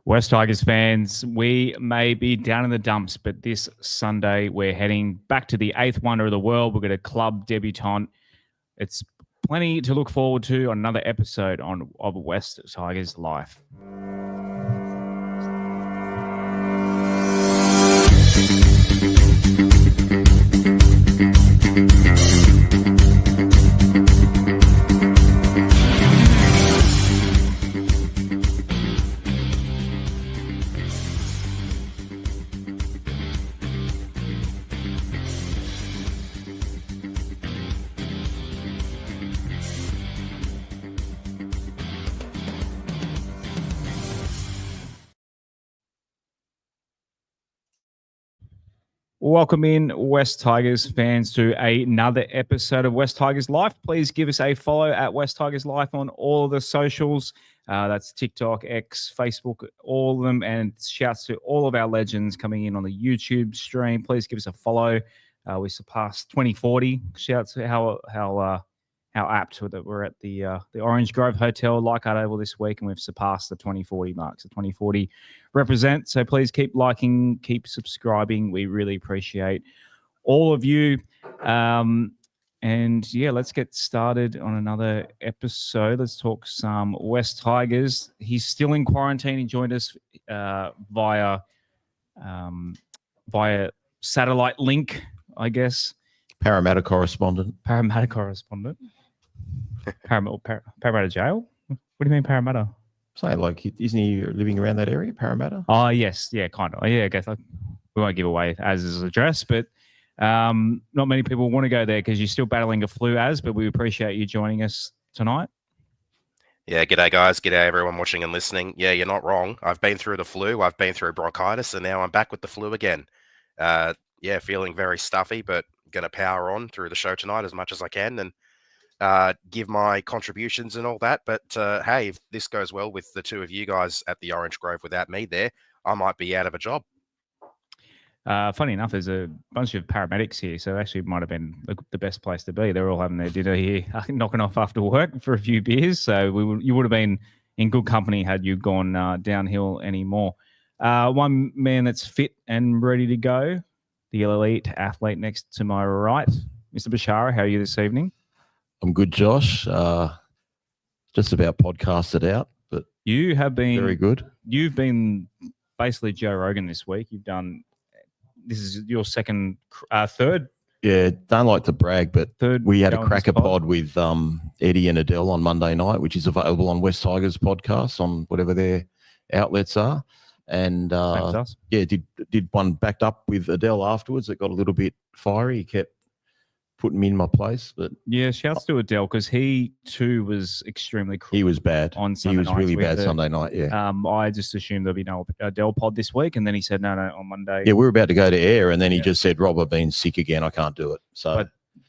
West Tigers fans, we may be down in the dumps, but this Sunday we're heading back to the eighth wonder of the world. We've got a club debutante. It's plenty to look forward to on another episode of West Tigers Life. Welcome in, West Tigers fans, to another episode of West Tigers Life. Please give us a follow at West Tigers Life on all of the socials. That's TikTok, X, Facebook, all of them. And shouts to all of our legends coming in on the YouTube stream. Please give us a follow. We surpassed 2040. Shouts to how apt that we're at the Orange Grove Hotel, Leichhardt Oval this week, and we've surpassed the 2040 mark. So 2040 represent. So please keep liking, keep subscribing. We really appreciate all of you. And yeah, let's get started on another episode. Let's talk some West Tigers. He's still in quarantine. He joined us via satellite link, I guess. Parramatta correspondent. Parramatta jail? What do you mean Parramatta? So, like, isn't he living around that area, Parramatta? Oh, yes. Yeah, kind of. Yeah, I guess we won't give away Az's address, but not many people want to go there because you're still battling a flu, Az, but we appreciate you joining us tonight. Yeah, g'day, guys. G'day, everyone watching and listening. Yeah, you're not wrong. I've been through the flu. I've been through bronchitis, and now I'm back with the flu again. Yeah, feeling very stuffy, but going to power on through the show tonight as much as I can and give my contributions and all that. But hey, if this goes well with the two of you guys at the Orange Grove without me there, I might be out of a job. Funny enough, there's a bunch of paramedics here, so actually it might have been the best place to be. They're all having their dinner here, knocking off after work for a few beers. So you would have been in good company had you gone downhill anymore. One man that's fit and ready to go, the elite athlete next to my right, Mr. Bashara. How are you this evening? I'm good, Josh. Just about podcasted out, but you have been very good. You've been basically Joe Rogan this week. This is your third. Yeah, don't like to brag, but we had a cracker pod with Eddie and Adele on Monday night, which is available on West Tigers podcast on whatever their outlets are. And yeah, did one backed up with Adele afterwards. It got a little bit fiery. He kept putting me in my place, but yeah, shouts to Adele because he too was extremely he was bad on Sunday. He was really bad Sunday night. Yeah, I just assumed there'll be no Adele pod this week, and then he said no on Monday. Yeah, we were about to go to air, and then he just said, "Rob, I've been sick again. I can't do it." So,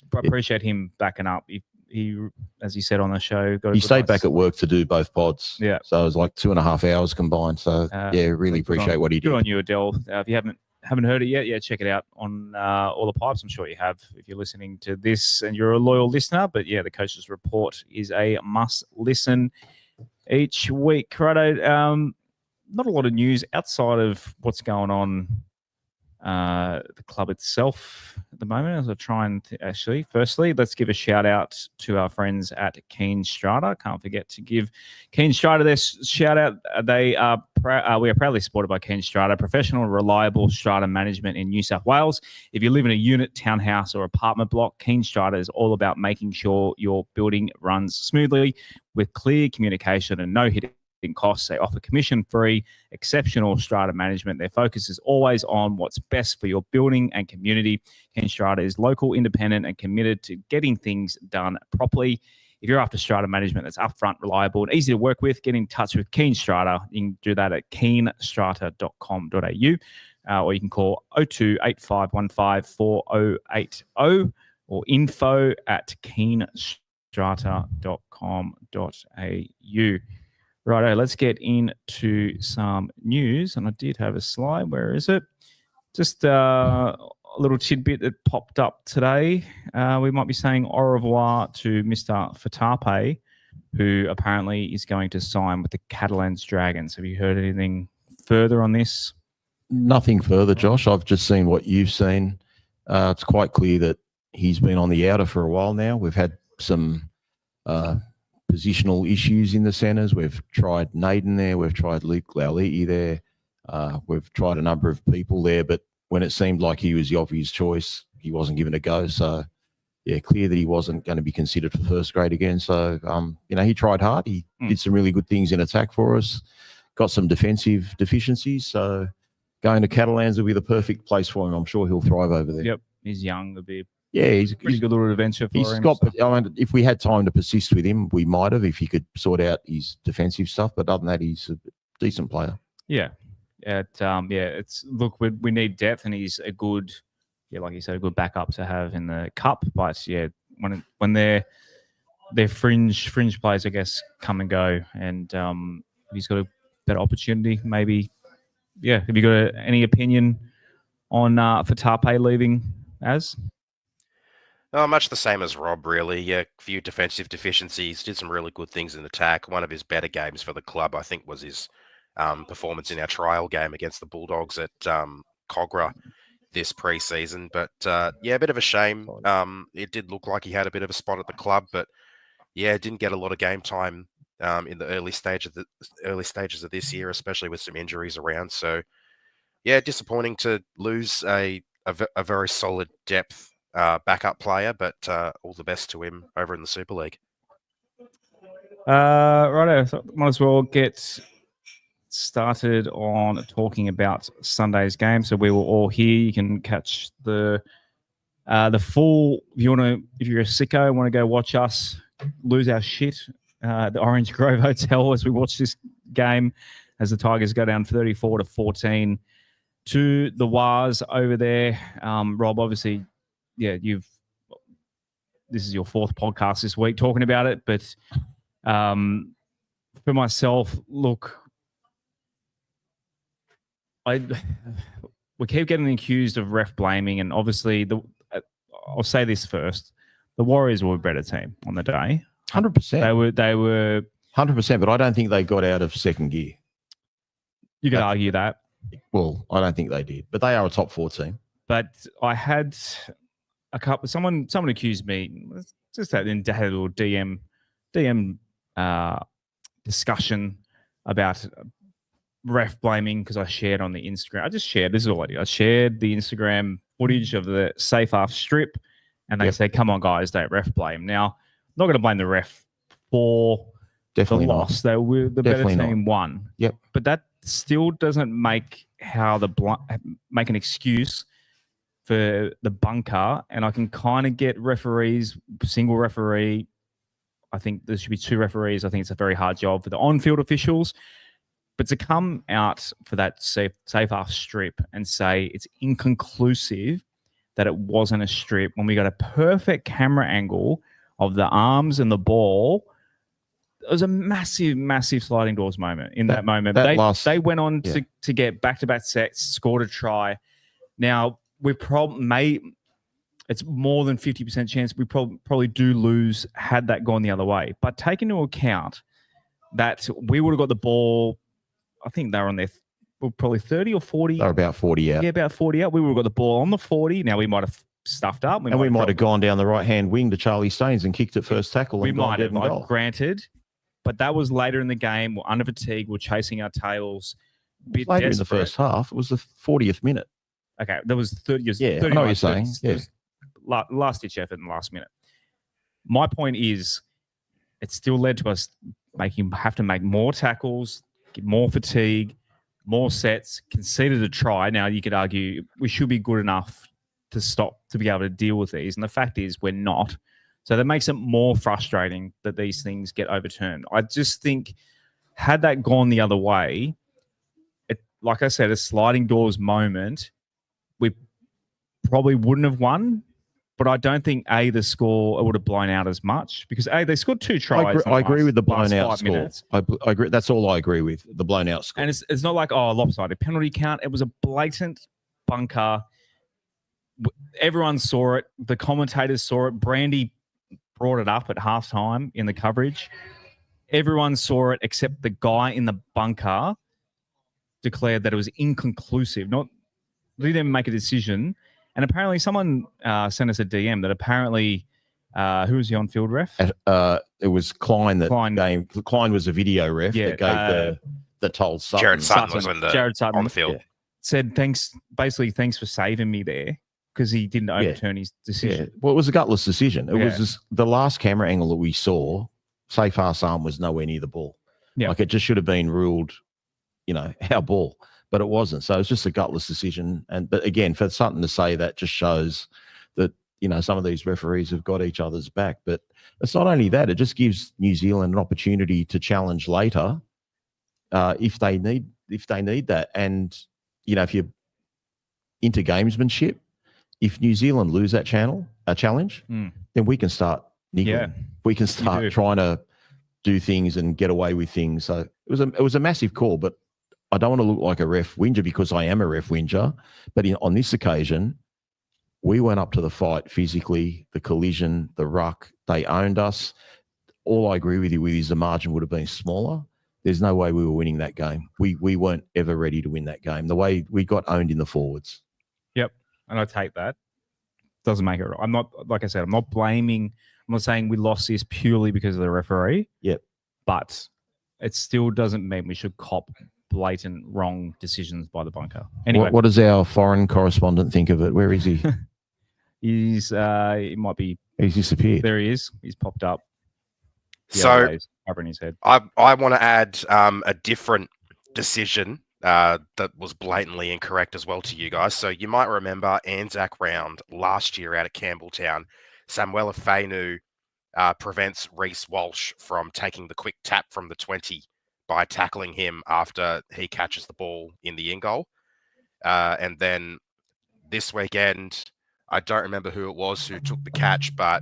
but I appreciate him backing up. He, as he said on the show, he stayed back at work to do both pods. Yeah, so it was like 2.5 hours combined. So yeah, really appreciate what he did. Good on you, Adele. If you haven't heard it yet, yeah, check it out on all the pipes. I'm sure you have if you're listening to this and you're a loyal listener. But yeah, the Coach's Report is a must listen each week. Righto, not a lot of news outside of what's going on the club itself at the moment. As I try and firstly, let's give a shout out to our friends at Keen Strata. Can't forget to give Keen Strata their shout out. We are proudly supported by Keen Strata, professional, reliable strata management in New South Wales. If you live in a unit, townhouse, or apartment block, Keen Strata is all about making sure your building runs smoothly with clear communication and no hidden costs. They offer commission-free, exceptional strata management. Their focus is always on what's best for your building and community. Keen Strata is local, independent, and committed to getting things done properly. If you're after strata management that's upfront, reliable, and easy to work with, get in touch with Keen Strata. You can do that at keenstrata.com.au, or you can call 0285154080 or info@keenstrata.com.au. Righto, let's get into some news. And I did have a slide. Where is it? Just a little tidbit that popped up today. We might be saying au revoir to Mr. Fatape, who apparently is going to sign with the Catalans Dragons. Have you heard anything further on this? Nothing further, Josh. I've just seen what you've seen. It's quite clear that he's been on the outer for a while now. We've had some positional issues in the centres. We've tried Naden there. We've tried Luke Lauliti there. We've tried a number of people there, but when it seemed like he was the obvious choice, he wasn't given a go. So, yeah, clear that he wasn't going to be considered for first grade again. So, he tried hard. He did some really good things in attack for us, got some defensive deficiencies. So, going to Catalans will be the perfect place for him. I'm sure he'll thrive over there. Yep, he's young. It'll be he's a pretty good little adventure for him. If we had time to persist with him, we might have, if he could sort out his defensive stuff. But other than that, he's a decent player. Yeah. We need depth, and he's a good, like you said, a good backup to have in the cup. But yeah, when they're fringe players, I guess, come and go, and he's got a better opportunity, maybe. Yeah, have you got any opinion on for Tape leaving as? Much the same as Rob, really. Yeah, a few defensive deficiencies. Did some really good things in attack. One of his better games for the club, I think, was his performance in our trial game against the Bulldogs at Cogra this pre-season. But a bit of a shame. It did look like he had a bit of a spot at the club, but didn't get a lot of game time in the early stages of this year, especially with some injuries around. So, disappointing to lose a very solid depth backup player, but all the best to him over in the Super League. Righto, so might as well get started on talking about Sunday's game. So we were all here. You can catch the full. If you're a sicko and want to go watch us lose our shit, the Orange Grove Hotel as we watch this game as the Tigers go down 34-14 to the Wars over there. Rob, obviously, this is your fourth podcast this week talking about it, but for myself, look, we keep getting accused of ref blaming, and obviously, I'll say this first: the Warriors were a better team on the day. 100%. They were 100%, but I don't think they got out of second gear. You could argue that. Well, I don't think they did, but they are a top 4 team. But I had a couple. Someone accused me. Just had a little DM discussion about ref blaming because I shared on the Instagram. I just shared. This is all I did. I shared the Instagram footage of the safe half strip, and they said, "Come on, guys, don't ref blame." Now, I'm not going to blame the ref for the loss. They were the better team won. Yep. But that still doesn't make make an excuse for the bunker. And I can kind of get referees, single referee. I think there should be 2 referees. I think it's a very hard job for the on-field officials. But to come out for that safe half strip and say it's inconclusive that it wasn't a strip when we got a perfect camera angle of the arms and the ball, it was a massive, massive sliding doors moment in that moment. They went on to get back-to-back sets, scored a try. Now, it's more than 50% chance we probably do lose had that gone the other way. But take into account that we would have got the ball, I think they were on their probably 30 or 40. They were about 40 out. Yeah, about 40 out. We would have got the ball on the 40. Now, we might have stuffed up. We might have gone down the right-hand wing to Charlie Staines and kicked it first tackle. We might have, granted. But that was later in the game. We're under fatigue. We're chasing our tails. Later in the first half. It was the 40th minute. Okay, that was 30 years. Yeah, 30 I know what you're saying. Last-ditch effort in the last minute. My point is, it still led to us have to make more tackles, get more fatigue, more sets, conceded a try. Now, you could argue we should be good enough to be able to deal with these. And the fact is we're not. So that makes it more frustrating that these things get overturned. I just think had that gone the other way, like I said, a sliding doors moment, we probably wouldn't have won. But I don't think, the score would have blown out as much because, they scored 2 tries. I agree with the blown out score. I agree. That's all I agree with, the blown out score. And it's not like, lopsided penalty count. It was a blatant bunker. Everyone saw it. The commentators saw it. Brandy brought it up at halftime in the coverage. Everyone saw it except the guy in the bunker declared that it was inconclusive. They didn't make a decision. And apparently someone sent us a DM that apparently who was the on-field ref? It was Klein Klein was a video ref that gave the told Sutton. Jared Sutton was on the field. Yeah. Said thanks for saving me there because he didn't overturn his decision. Yeah. Well, it was a gutless decision. It was just the last camera angle that we saw. Safar's arm was nowhere near the ball. Yeah. Like it just should have been ruled, our ball. But it wasn't. So it was just a gutless decision. But again, for Sutton to say that just shows that, some of these referees have got each other's back. But it's not only that, it just gives New Zealand an opportunity to challenge later if they need that. And, if you're into gamesmanship, if New Zealand lose that challenge, then we can start niggling. Yeah, we can start trying to do things and get away with things. So it was a massive call, but I don't want to look like a ref whinger because I am a ref whinger, but on this occasion, we went up to the fight physically, the collision, the ruck, they owned us. All I agree with you with is the margin would have been smaller. There's no way we were winning that game. We weren't ever ready to win that game. The way we got owned in the forwards. Yep, and I take that. Doesn't make it right. I'm not, like I said, I'm not blaming, I'm not saying we lost this purely because of the referee. Yep. But it still doesn't mean we should cop blatant wrong decisions by the bunker. Anyway, what does our foreign correspondent think of it? Where is he? He might be. He's disappeared. There he is. He's popped up. So covering his head. I want to add a different decision that was blatantly incorrect as well to you guys. So you might remember Anzac round last year out at Campbelltown. Samuela Fainu prevents Reece Walsh from taking the quick tap from the 20 by tackling him after he catches the ball in the in goal. And then this weekend, I don't remember who it was who took the catch, but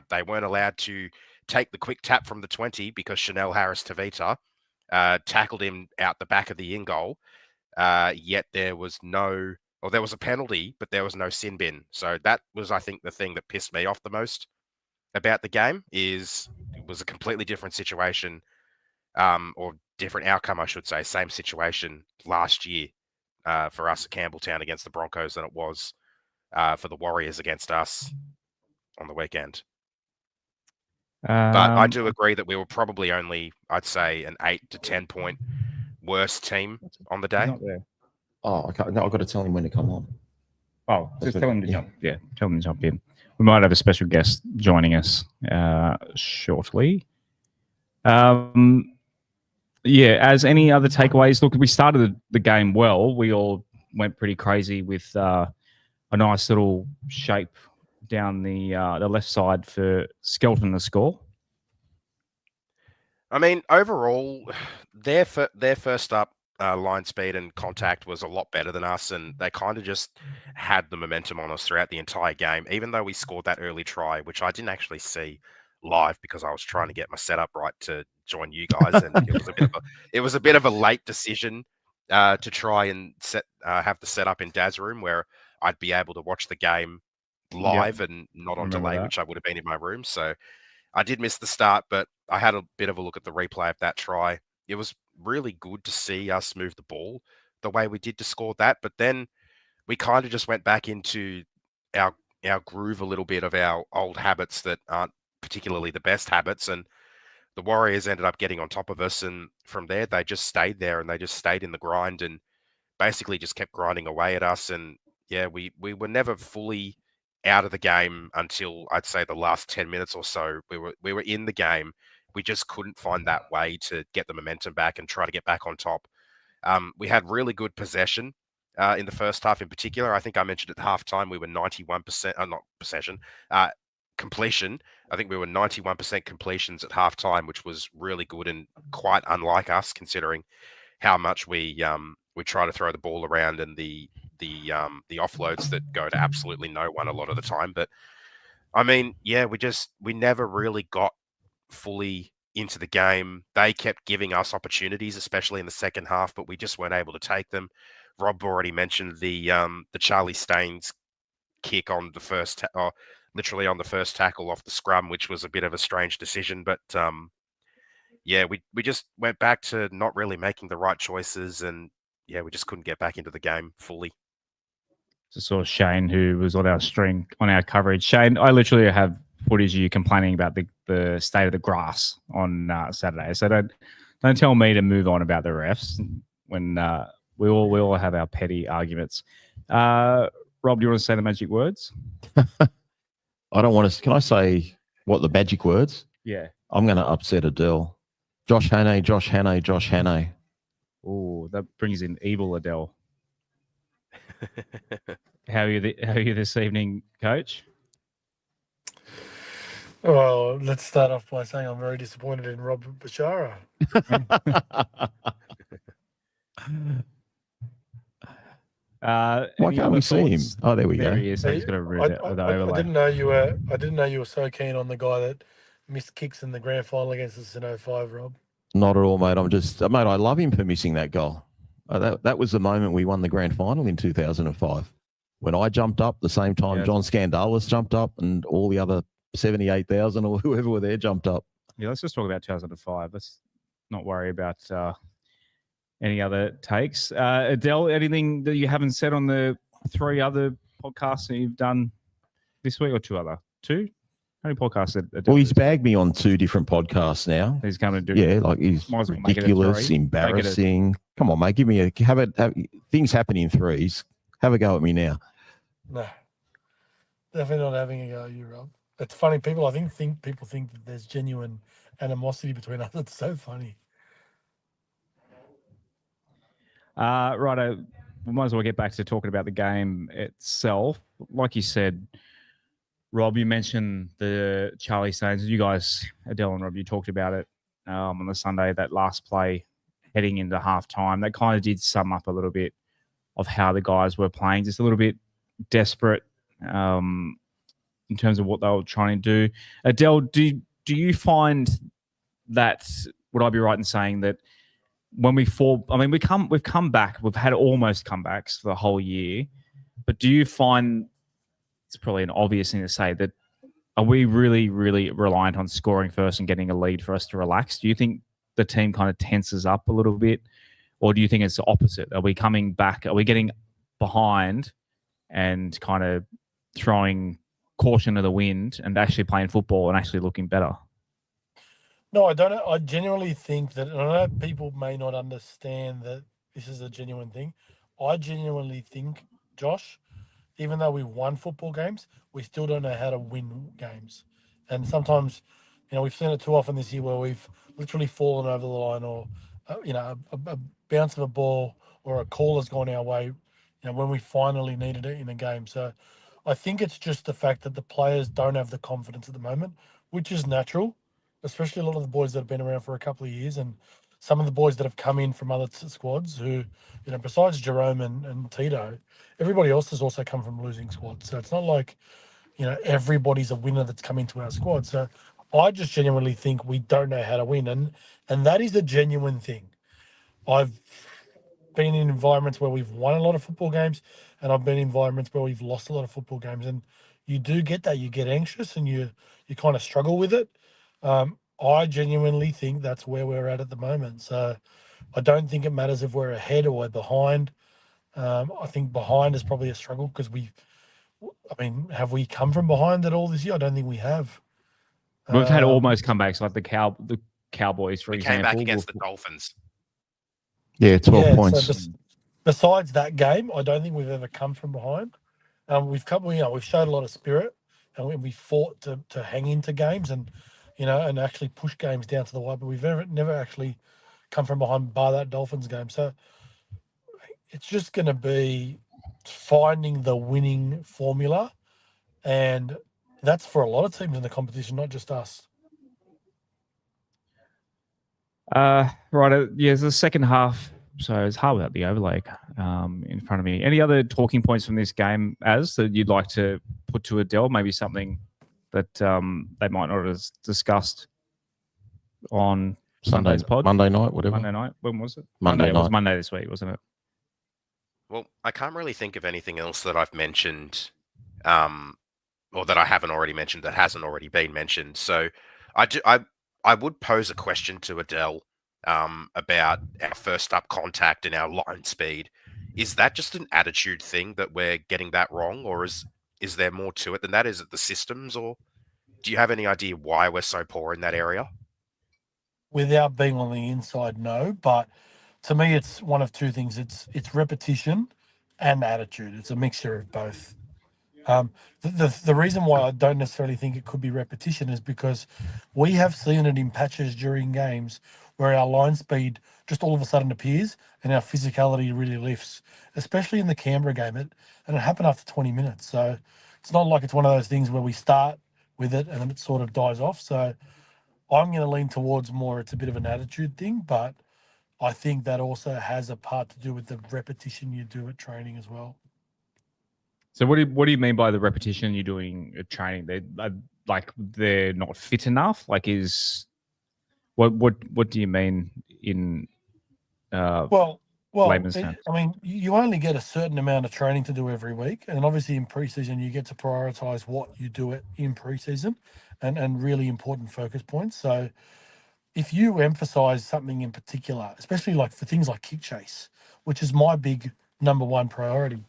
they weren't allowed to take the quick tap from the 20 because Chanel Harris-Tavita tackled him out the back of the in goal. Yet there was there was a penalty, but there was no sin bin. So that was, I think, the thing that pissed me off the most about the game is it was a completely different situation, or different outcome, I should say, same situation last year for us at Campbelltown against the Broncos than it was for the Warriors against us on the weekend. But I do agree that we were probably only, I'd say, an 8 to 10 point worse team on the day. Not there. Oh, no, I've got to tell him when to come on. Oh, just tell him to jump. Yeah, tell him to jump in. We might have a special guest joining us shortly. Yeah, as any other takeaways, look, we started the game well. We all went pretty crazy with a nice little shape down the left side for Skelton to score. I mean, overall, their first up line speed and contact was a lot better than us, and they kind of just had the momentum on us throughout the entire game, even though we scored that early try, which I didn't actually see live because I was trying to get my setup right to join you guys, and it was a bit of a late decision to try and have the setup in Dad's room where I'd be able to watch the game live and not on delay, which I would have been in my room. So I did miss the start, but I had a bit of a look at the replay of that try. It was really good to see us move the ball the way we did to score that, but then we kind of just went back into our groove a little bit of our old habits that aren't particularly the best habits, and the Warriors ended up getting on top of us, and from there they just stayed there and they just stayed in the grind and basically just kept grinding away at us. And yeah, we were never fully out of the game until I'd say the last 10 minutes or so. We were in the game. We just couldn't find that way to get the momentum back and try to get back on top. We had really good possession in the first half in particular. I think I mentioned at halftime we were 91%, not possession, completion. I think we were 91% completions at halftime, which was really good and quite unlike us considering how much we try to throw the ball around and the offloads that go to absolutely no one a lot of the time. But I mean, yeah, we never really got fully into the game. They kept giving us opportunities, especially in the second half, but we just weren't able to take them. Rob already mentioned the Charlie Staines kick on the first, literally on the first tackle off the scrum, which was a bit of a strange decision. But yeah, we just went back to not really making the right choices, and yeah, we just couldn't get back into the game fully. So saw Shane, who was on our coverage. Shane, I literally have footage of you complaining about the state of the grass on Saturday. So don't tell me to move on about the refs when we all have our petty arguments. Rob, do you want to say the magic words? I don't want to. Can I say what the magic words? Yeah. I'm going to upset Adele. Josh Hannay, Josh Hannay, Josh Hannay. Oh, that brings in evil Adele. How are you this evening, Coach? Well, let's start off by saying I'm very disappointed in Robert Bashara. Why can't we see him? Oh, there we go. There he is. So he's got a read it with the overlay. I didn't know you were so keen on the guy that missed kicks in the grand final against us in 05, Rob. Not at all, mate. Mate, I love him for missing that goal. That was the moment we won the grand final in 2005. When I jumped up, the same time John Scandalis jumped up, and all the other 78,000 or whoever were there jumped up. Yeah, let's just talk about 2005. Let's not worry about any other takes. Adele, anything that you haven't said on the 3 other podcasts that you've done this week, or 2 other? 2? How many podcasts? Well, he's bagged me on 2 different podcasts now. He's coming to do. Yeah, like he's ridiculous, embarrassing. Come on, mate, give me things happen in 3s. Have a go at me now. No, definitely not having a go at you, Rob. It's funny. People think that there's genuine animosity between us. It's so funny. Right. We might as well get back to talking about the game itself. Like you said, Rob, you mentioned the Charlie Staines. You guys, Adele and Rob, you talked about it on the Sunday, that last play heading into halftime. That kind of did sum up a little bit of how the guys were playing, just a little bit desperate in terms of what they were trying to do. Adele, do you find that, would I be right in saying that when we've come back, we've had almost comebacks for the whole year, but do you find, it's probably an obvious thing to say, that are we really, really reliant on scoring first and getting a lead for us to relax? Do you think the team kind of tenses up a little bit, or do you think it's the opposite? Are we coming back? Are we getting behind and kind of throwing caution to the wind and actually playing football and actually looking better? No, I don't. I genuinely think that, and I know people may not understand that this is a genuine thing. I genuinely think, Josh, even though we won football games, we still don't know how to win games. And sometimes, we've seen it too often this year where we've literally fallen over the line, or, a bounce of a ball or a call has gone our way, when we finally needed it in a game. So I think it's just the fact that the players don't have the confidence at the moment, which is natural, especially a lot of the boys that have been around for a couple of years, and some of the boys that have come in from other squads who, besides Jerome and Tito, everybody else has also come from losing squads. So it's not like, everybody's a winner that's come into our squad. So I just genuinely think we don't know how to win. And that is a genuine thing. I've been in environments where we've won a lot of football games, and I've been in environments where we've lost a lot of football games. And you do get that. You get anxious and you kind of struggle with it. I genuinely think that's where we're at the moment. So I don't think it matters if we're ahead or we're behind. I think behind is probably a struggle because have we come from behind at all this year? I don't think we have. We've had almost comebacks, like the Cowboys, for example. We came back against the Dolphins. Yeah, 12 points. So besides that game, I don't think we've ever come from behind. We've showed a lot of spirit, and we fought to hang into games and actually push games down to the wire. But we've never actually come from behind, bar that Dolphins game. So it's just going to be finding the winning formula, and that's for a lot of teams in the competition, not just us. Right. Yeah, the second half. So it's hard without the overlay in front of me. Any other talking points from this game, that you'd like to put to Adele? Maybe something that they might not have discussed on Sunday's pod? Monday night, whatever. Monday night? When was it? Monday night. It was Monday this week, wasn't it? Well, I can't really think of anything else that I've mentioned, or that I haven't already mentioned that hasn't already been mentioned. So I would pose a question to Adele. about our first up contact and our line speed. Is that just an attitude thing that we're getting that wrong, or is there more to it than that? Is it the systems, or do you have any idea why we're so poor in that area? Without being on the inside, no. But to me, it's one of two things. It's repetition and attitude. It's a mixture of both. The reason why I don't necessarily think it could be repetition is because we have seen it in patches during games where our line speed just all of a sudden appears and our physicality really lifts, especially in the Canberra game. And it happened after 20 minutes. So it's not like it's one of those things where we start with it and then it sort of dies off. So I'm going to lean towards more it's a bit of an attitude thing, but I think that also has a part to do with the repetition you do at training as well. So what do you mean by the repetition you're doing at training? They're not fit enough? Like what do you mean in layman's terms? I mean, you only get a certain amount of training to do every week, and obviously in preseason you get to prioritize what you do it in preseason and really important focus points. So if you emphasize something in particular, especially like for things like kick chase, which is my big number one priority,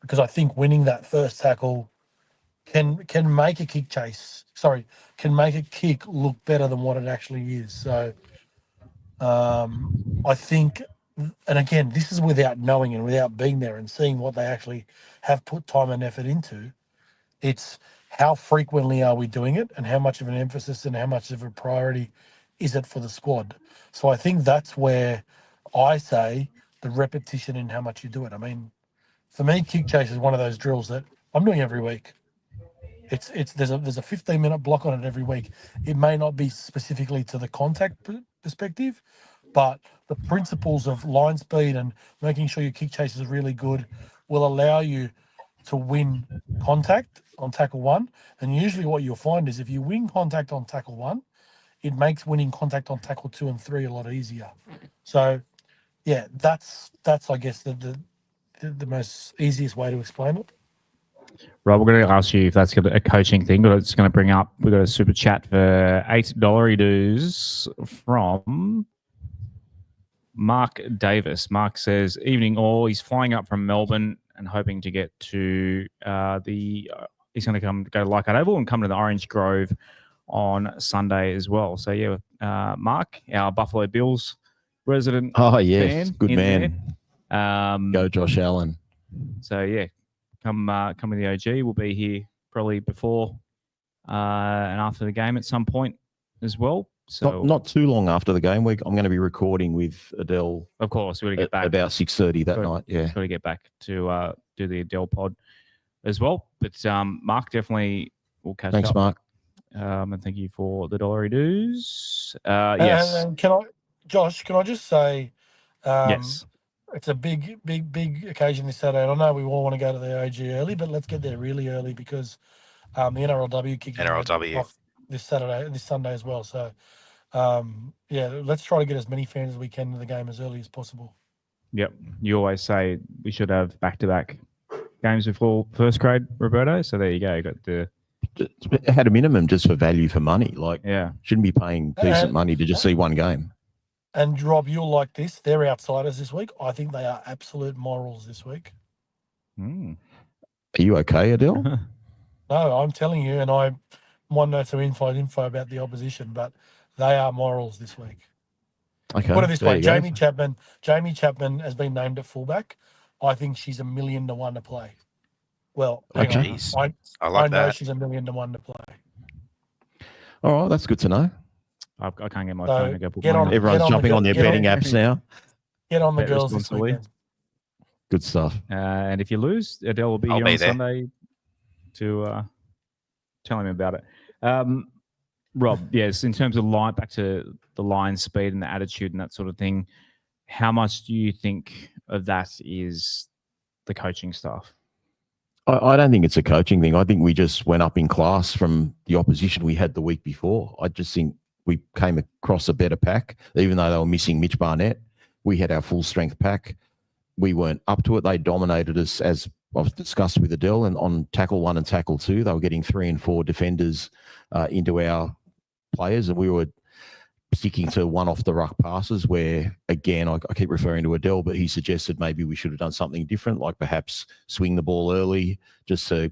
because I think winning that first tackle can make a kick chase. Can make a kick look better than what it actually is. So I think, and again, this is without knowing and without being there and seeing what they actually have put time and effort into. It's how frequently are we doing it and how much of an emphasis and how much of a priority is it for the squad. So I think that's where I say the repetition and how much you do it. I mean, for me, kick chase is one of those drills that I'm doing every week. There's a 15-minute block on it every week. It may not be specifically to the contact perspective, but the principles of line speed and making sure your kick chase is really good will allow you to win contact on tackle one. And usually what you'll find is if you win contact on tackle one, it makes winning contact on tackle 2 and 3 a lot easier. So yeah, that's I guess the most easiest way to explain it. Rob, we're going to ask you if that's a coaching thing, but it's going to bring up, we've got a super chat for $8 dues from Mark Davis. Mark says, evening all. He's flying up from Melbourne and hoping to get to he's going to go to Leichhardt Oval and come to the Orange Grove on Sunday as well. So yeah, Mark, our Buffalo Bills resident. Oh yes, good man. Go Josh Allen. So yeah, come with the OG. We'll be here probably before and after the game at some point as well. So not too long after the game. I'm going to be recording with Adele. Of course, we're going to get back about 6:30 that night. Yeah, got to get back to do the Adele pod as well. But Mark, definitely will catch up. Thanks, Mark. And thank you for the $1 dues. Yes. And Josh, can I just say, yes, it's a big occasion this Saturday. And I know we all want to go to the OG early, but let's get there really early because the NRLW kicks off this Sunday as well. So, yeah, let's try to get as many fans as we can to the game as early as possible. Yep. You always say we should have back-to-back games before first grade, Roberto. So there you go. You got the had a minimum just for value for money. Like, yeah, shouldn't be paying decent money to just see one game. And Rob, you'll like this. They're outsiders this week. I think they are absolute morals this week. Are you okay, Adele? No, I'm telling you, and I might know some info about the opposition, but they are morals this week. Okay. Put it this way: Jamie Chapman has been named at fullback. I think she's $1 million to 1 to play. Well, okay. I know she's $1 million to 1 to play. All right, that's good to know. I can't get my phone to go put Everyone's jumping on their betting apps now. Get on the girls this weekend. Good stuff. And if you lose, Adele will be here on Sunday to tell him about it. Rob, yes, in terms of back to the line speed and the attitude and that sort of thing, how much do you think of that is the coaching staff? I don't think it's a coaching thing. I think we just went up in class from the opposition we had the week before. I just think we came across a better pack, even though they were missing Mitch Barnett. We had our full strength pack. We weren't up to it. They dominated us, as I've discussed with Adele, and on tackle 1 and tackle 2, they were getting 3 and 4 defenders into our players, and we were sticking to one off the ruck passes where, again, I keep referring to Adele, but he suggested maybe we should have done something different, like perhaps swing the ball early just to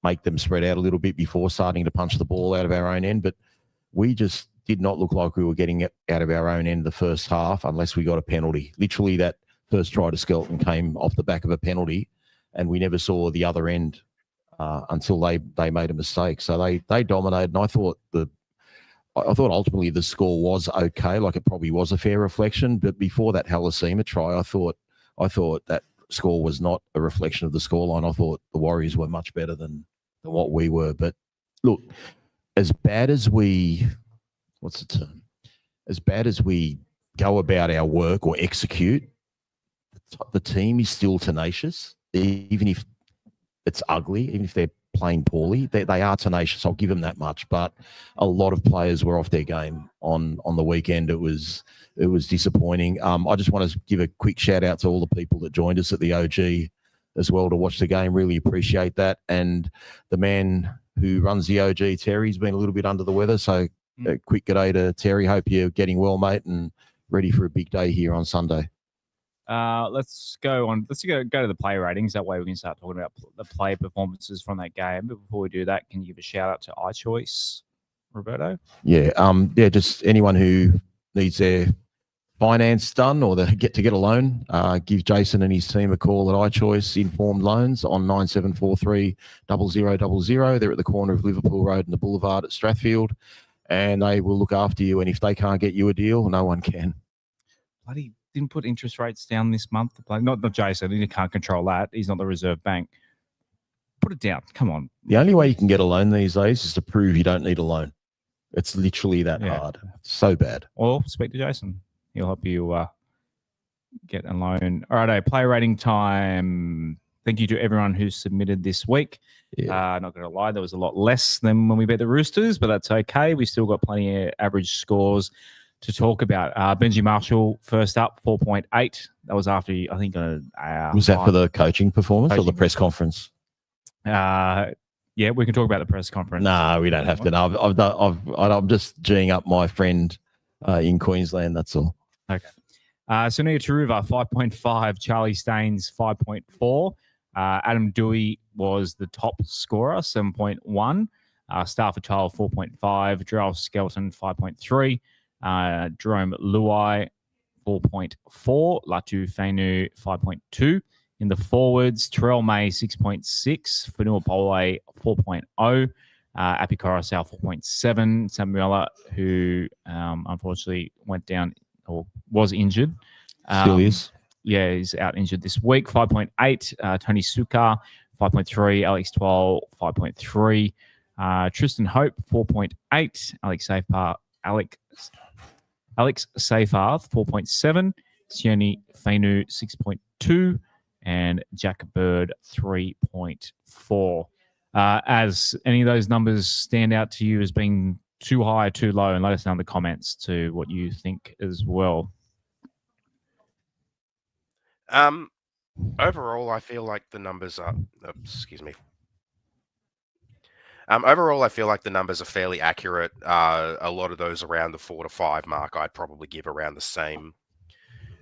make them spread out a little bit before starting to punch the ball out of our own end. But we just did not look like we were getting it out of our own end the first half unless we got a penalty. Literally, that first try to Skelton came off the back of a penalty, and we never saw the other end until they made a mistake. So they dominated, and I thought ultimately the score was okay. Like, it probably was a fair reflection, but before that Halasima try, I thought that score was not a reflection of the scoreline. I thought the Warriors were much better than what we were. But look, as bad as we go about our work or execute, the team is still tenacious, even if it's ugly, even if they're playing poorly. They are tenacious. I'll give them that much. But a lot of players were off their game on the weekend. It was disappointing. I just want to give a quick shout out to all the people that joined us at the OG as well to watch the game. Really appreciate that. And the man who runs the OG, Terry's been a little bit under the weather. So a quick good day to Terry. Hope you're getting well, mate, and ready for a big day here on Sunday. Let's go to the play ratings. That way we can start talking about the play performances from that game. But before we do that, can you give a shout out to iChoice, Roberto? Yeah. Just anyone who needs their finance done or they get a loan, give Jason and his team a call at iChoice Informed Loans on 9743 0000. They're at the corner of Liverpool Road and the Boulevard at Strathfield, and they will look after you. And if they can't get you a deal, no one can. Bloody didn't put interest rates down this month to play. Not Jason. He can't control that. He's not the Reserve Bank. Put it down. Come on. The only way you can get a loan these days is to prove you don't need a loan. It's literally that hard. It's so bad. Or speak to Jason. He'll help you get a loan. All right, play rating time. Thank you to everyone who submitted this week. Yeah. Not going to lie, there was a lot less than when we beat the Roosters, but that's okay. We still got plenty of average scores to talk about. Benji Marshall, first up, 4.8. That was after, I think, was that for the coaching performance or the press conference? Yeah, we can talk about the press conference. No, we don't have to. No, I'm just geeing up my friend in Queensland. That's all. Okay. Sunia Taruva, 5.5. Charlie Staines, 5.4. Adam Doueihi was the top scorer, 7.1. Stafford Child, 4.5. Gerald Skelton, 5.3. Jerome Luai, 4.4. Latu Fainu, 5.2. In the forwards, Taylan May, 6.6. Fanua Pole, 4.0. Api Coruscant, 4.7. Samuela, who unfortunately went down or was injured. Still is. Yeah, he's out injured this week. 5.8. Tony Suka, 5.3. Alex 12, 5.3. Tristan Hope, 4.8. Alex Seyfarth, 4.7. Sione Fainu, 6.2. And Jack Bird, 3.4. As any of those numbers stand out to you as being too high, too low, and let us know in the comments to what you think as well. Overall, I feel like the numbers are. Excuse me. Overall, I feel like the numbers are fairly accurate. A lot of those around the 4 to 5 mark, I'd probably give around the same.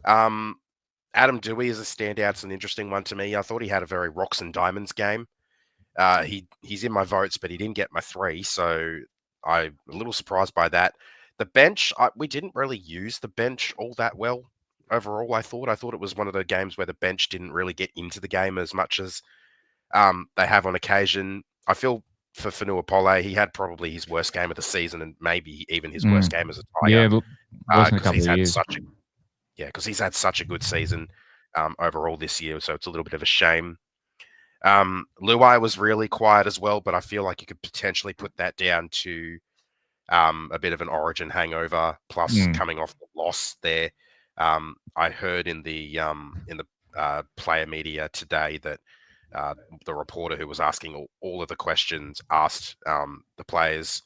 Adam Doueihi is a standout. It's an interesting one to me. I thought he had a very rocks and diamonds game. He's in my votes, but he didn't get my 3, so I'm a little surprised by that. The bench, we didn't really use the bench all that well. Overall, I thought it was one of the games where the bench didn't really get into the game as much as they have on occasion. I feel for Fanua Pole, he had probably his worst game of the season and maybe even his worst game as a Tiger. Yeah, because he's had such a good season overall this year, so it's a little bit of a shame. Luai was really quiet as well, but I feel like you could potentially put that down to a bit of an Origin hangover, plus coming off the loss there. I heard in the player media today that the reporter who was asking all of the questions asked the players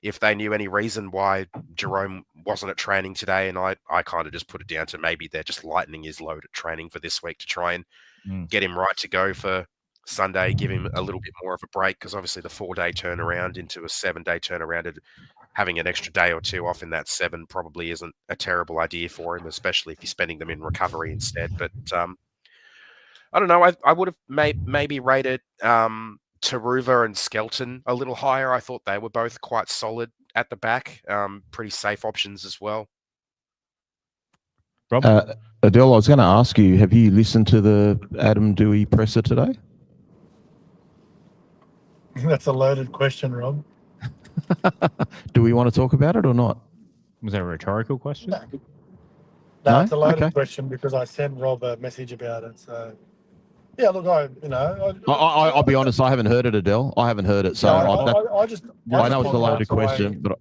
if they knew any reason why Jerome wasn't at training today, and I kind of just put it down to maybe they're just lightening his load at training for this week to try and get him right to go for Sunday, give him a little bit more of a break, because obviously the 4-day turnaround into a 7-day turnaround having an extra day or two off in that 7 probably isn't a terrible idea for him, especially if you're spending them in recovery instead. But I don't know. I would have maybe rated Taruva and Skelton a little higher. I thought they were both quite solid at the back. Pretty safe options as well. Rob? Adele, I was going to ask you, have you listened to the Adam Doueihi presser today? That's a loaded question, Rob. Do we want to talk about it or not? Was that a rhetorical question? No, it's a loaded question because I sent Rob a message about it. So, yeah, look, I'll be honest, I haven't heard it, Adele. I haven't heard it. So I know it's a loaded question, but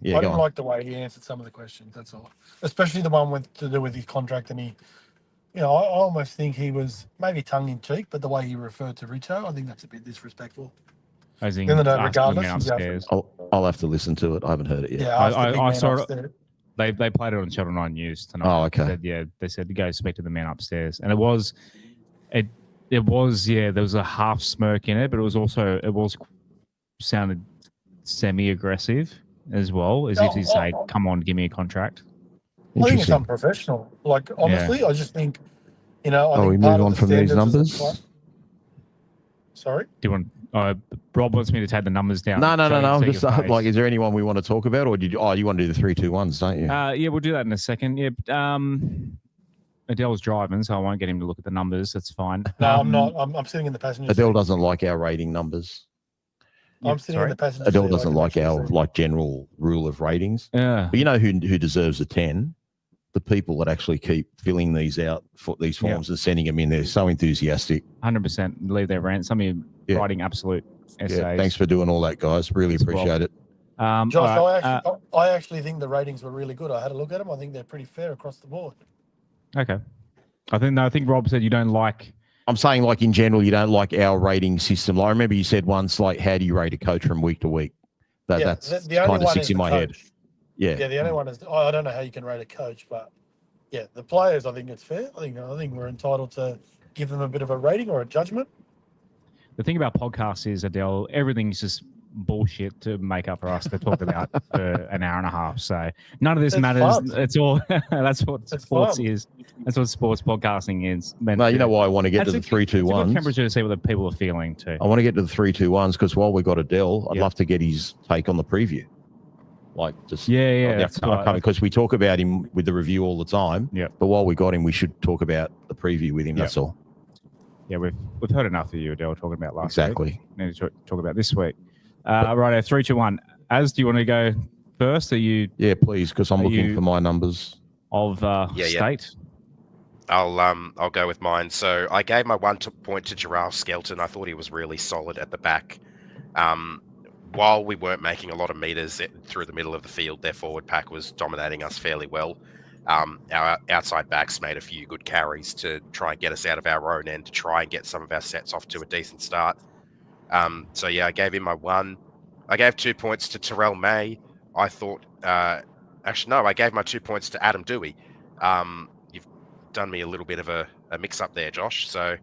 yeah, I didn't like the way he answered some of the questions. That's all, especially the one to do with his contract. And I almost think he was maybe tongue in cheek, but the way he referred to Richo, I think that's a bit disrespectful. I think regardless, I'll have to listen to it. I haven't heard it yet. Yeah, I saw it. They played it on Channel 9 News tonight. Oh, okay. They said to go speak to the man upstairs, and it was there was a half smirk in it, but it was sounded semi-aggressive as well, as if he's saying, "Come on, give me a contract." I think it's unprofessional. Like, honestly, I just think, I think we move on from these numbers. Sorry? Do you want? Rob wants me to take the numbers down. No. I'm just is there anyone we want to talk about, or you want to do the 3-2-1s, don't you? Yeah, we'll do that in a second. Yeah. Adele's driving, so I won't get him to look at the numbers. That's fine. No, I'm not. I'm sitting in the passenger Adele seat. doesn't like our rating numbers. I'm sitting in the passenger seat. Adele doesn't like our general rule of ratings. Yeah. But you know who deserves a 10? The people that actually keep filling these out for these forms and sending them in. They're so enthusiastic. 100% leave their rant. Some of you writing absolute essays. Yeah, thanks for doing all that, guys. Really appreciate it. Josh, I actually think the ratings were really good. I had a look at them. I think they're pretty fair across the board. Okay. I think Rob said you don't like. I'm saying, like, in general, you don't like our rating system. I remember you said once, like, how do you rate a coach from week to week? That's kind of sticks in my head. Yeah. Yeah, the only one is I don't know how you can rate a coach, but yeah, the players, I think it's fair. I think we're entitled to give them a bit of a rating or a judgment. The thing about podcasts is, Adele, everything's just bullshit to make up for us to talk about for an hour and a half. So none of this matters. Fun. It's all that's what sports is. That's what sports podcasting is. No, you know why I want to get to the 3-2-1s. It's a temperature to see what the people are feeling too. I want to get to the 3-2-1s because while we got Adele, I'd love to get his take on the preview. Like, just that's because we talk about him with the review all the time. Yeah. But while we got him, we should talk about the preview with him. That's all. Yeah, we've heard enough of you, Adele, talking about last week. Exactly. Need to talk about this week. Right, 3, 2, 1. Az, do you want to go first? Are you? Yeah, please, because I'm looking for my numbers of state. I'll go with mine. So I gave my 1 point to Jarrell Skelton. I thought he was really solid at the back. While we weren't making a lot of meters through the middle of the field, their forward pack was dominating us fairly well. Our outside backs made a few good carries to try and get us out of our own end, to try and get some of our sets off to a decent start. I gave him my 1. I gave 2 points to Taylan May. I thought, I gave my 2 points to Adam Doueihi. You've done me a little bit of a mix-up there, Josh. So,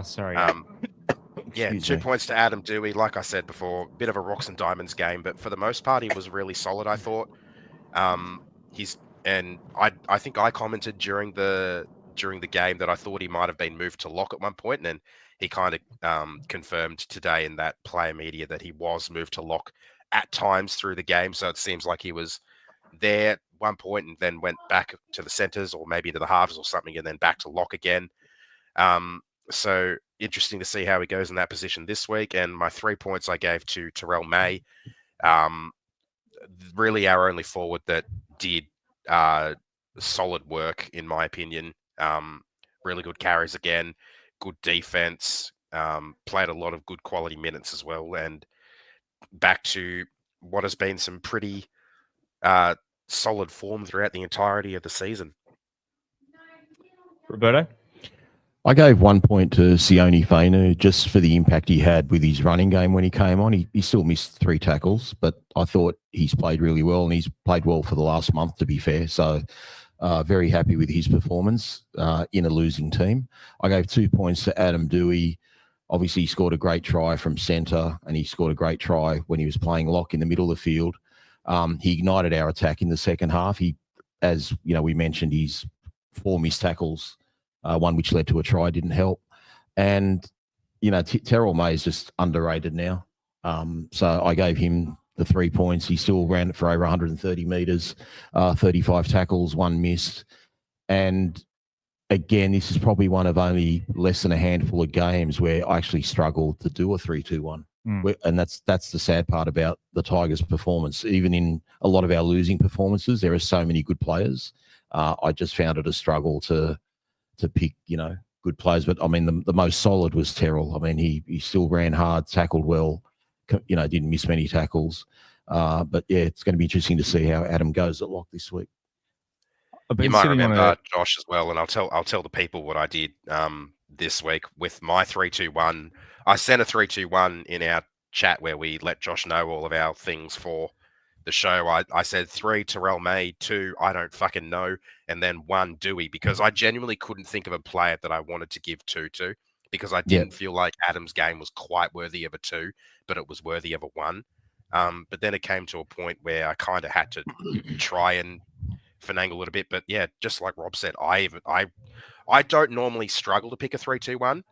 sorry. 2 points to Adam Doueihi. Like I said before, bit of a rocks and diamonds game, but for the most part, he was really solid, I thought. I think I commented during the game that I thought he might have been moved to lock at one point, and then he kind of confirmed today in that player media that he was moved to lock at times through the game. So it seems like he was there at one point and then went back to the centres or maybe to the halves or something and then back to lock again. So interesting to see how he goes in that position this week. And my 3 points I gave to Taylan May. Really our only forward that did solid work, in my opinion. Really good carries again, good defense, played a lot of good quality minutes as well, and back to what has been some pretty solid form throughout the entirety of the season. Roberto? I gave 1 point to Sione Fainu just for the impact he had with his running game when he came on. He still missed 3 tackles, but I thought he's played really well, and he's played well for the last month, to be fair. So very happy with his performance in a losing team. I gave 2 points to Adam Doueihi. Obviously, he scored a great try from centre, and he scored a great try when he was playing lock in the middle of the field. He ignited our attack in the second half. As we mentioned, he's 4 missed tackles, one which led to a try, didn't help. And, Taylan May is just underrated now. So I gave him the 3 points. He still ran for over 130 metres, 35 tackles, 1 missed. And again, this is probably one of only less than a handful of games where I actually struggled to do a 3-2-1. And that's the sad part about the Tigers' performance. Even in a lot of our losing performances, there are so many good players. I just found it a struggle to pick, good players. But I mean, the most solid was Terrell. I mean, he still ran hard, tackled well, didn't miss many tackles. But yeah, it's going to be interesting to see how Adam goes at lock this week. You might remember Josh as well, and I'll tell the people what I did this week with my 3-2-1. I sent a 3-2-1 in our chat where we let Josh know all of our things for the show. I said 3 Taylan May, 2 I don't fucking know, and then 1 Doueihi, because I genuinely couldn't think of a player that I wanted to give 2 to, because I didn't feel like Adam's game was quite worthy of a 2, but it was worthy of a 1. But then it came to a point where I kind of had to try and finagle a little bit. But yeah, just like Rob said, I don't normally struggle to pick a 3-2-1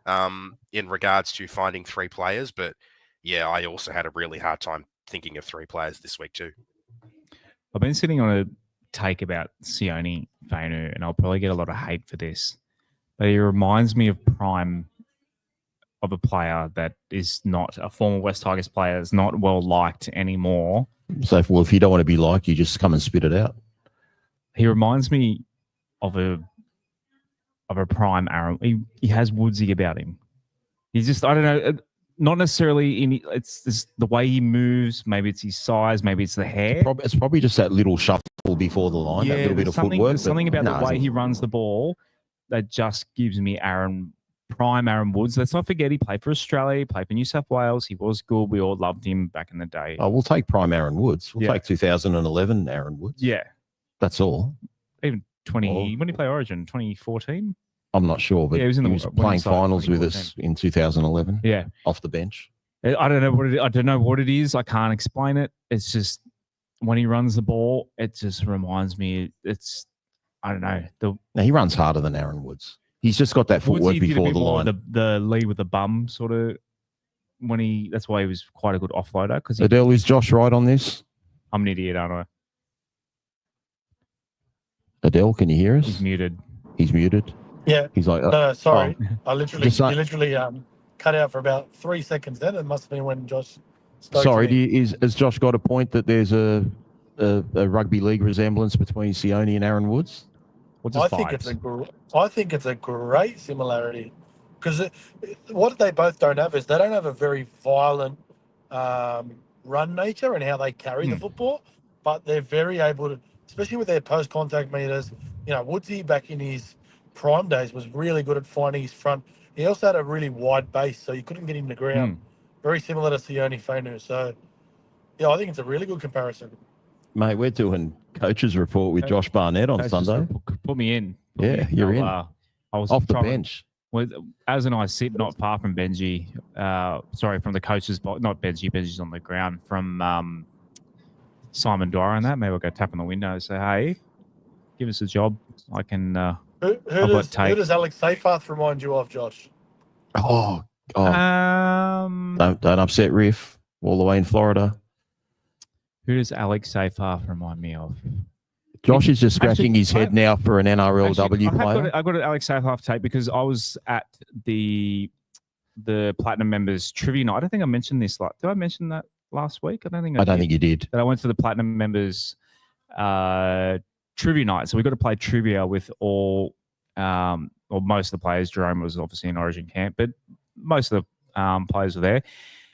in regards to finding 3 players, but yeah, I also had a really hard time thinking of 3 players this week too. I've been sitting on a take about Sione Fainu, and I'll probably get a lot of hate for this, but he reminds me of prime of a player that is not a former West Tigers player, is not well liked anymore. So, well, if you don't want to be liked, you just come and spit it out. He reminds me of a prime Aaron. He has woodsy about him. He's just, I don't know, not necessarily it's just the way he moves. Maybe it's his size. Maybe it's the hair. It's probably just that little shuffle before the line, that little bit of footwork. There's something about the way he runs the ball that just gives me prime Aaron Woods. Let's not forget he played for Australia, he played for New South Wales. He was good. We all loved him back in the day. Oh, we'll take prime Aaron Woods. We'll take 2011 Aaron Woods. Yeah. That's all. Even when did he play Origin? 2014? I'm not sure, but he was playing finals with us in 2011. Yeah. Off the bench. I don't know what it is. I can't explain it. It's just when he runs the ball, it just reminds me I don't know. Now, he runs harder than Aaron Woods. He's just got that footwork before the line. The lead with the bum sort of that's why he was quite a good offloader. Adele, is Josh right on this? I'm an idiot, aren't I? Adele, can you hear us? He's muted. He's muted. Yeah. He's like, no, sorry. I literally cut out for about 3 seconds then. It must have been when Josh spoke. Sorry, has Josh got a point that there's a rugby league resemblance between Sione and Aaron Woods? I think it's a great similarity, because what they both don't have is they don't have a very violent run nature and how they carry the football, but they're very able to, especially with their post-contact meters. Woodsy back in his prime days was really good at finding his front. He also had a really wide base, so you couldn't get him to ground. Very similar to Sione Fainu. So, yeah, I think it's a really good comparison. Mate, we're doing Coach's Report with Josh Barnett on Sunday. Put me in. You're in. I was off the bench. Az and I sit not far from Benji. From the coach's box. Not Benji. Benji's on the ground. From Simon Dwyer and that. Maybe I'll go tap on the window and say, hey, give us a job. I can... Who does Alex Seyfarth remind you of, Josh? Don't upset Riff. All the way in Florida. Who does Alex Seyfarth remind me of? Josh is just scratching his head now for an NRLW player. I got an Alex Seyfarth tape because I was at the Platinum Members Trivia Night. I don't think I mentioned this. Did I mention that last week? I don't think you did. That I went to the Platinum Members Trivia Night. So we got to play trivia with all, or most of the players. Jerome was obviously in Origin camp, but most of the players were there.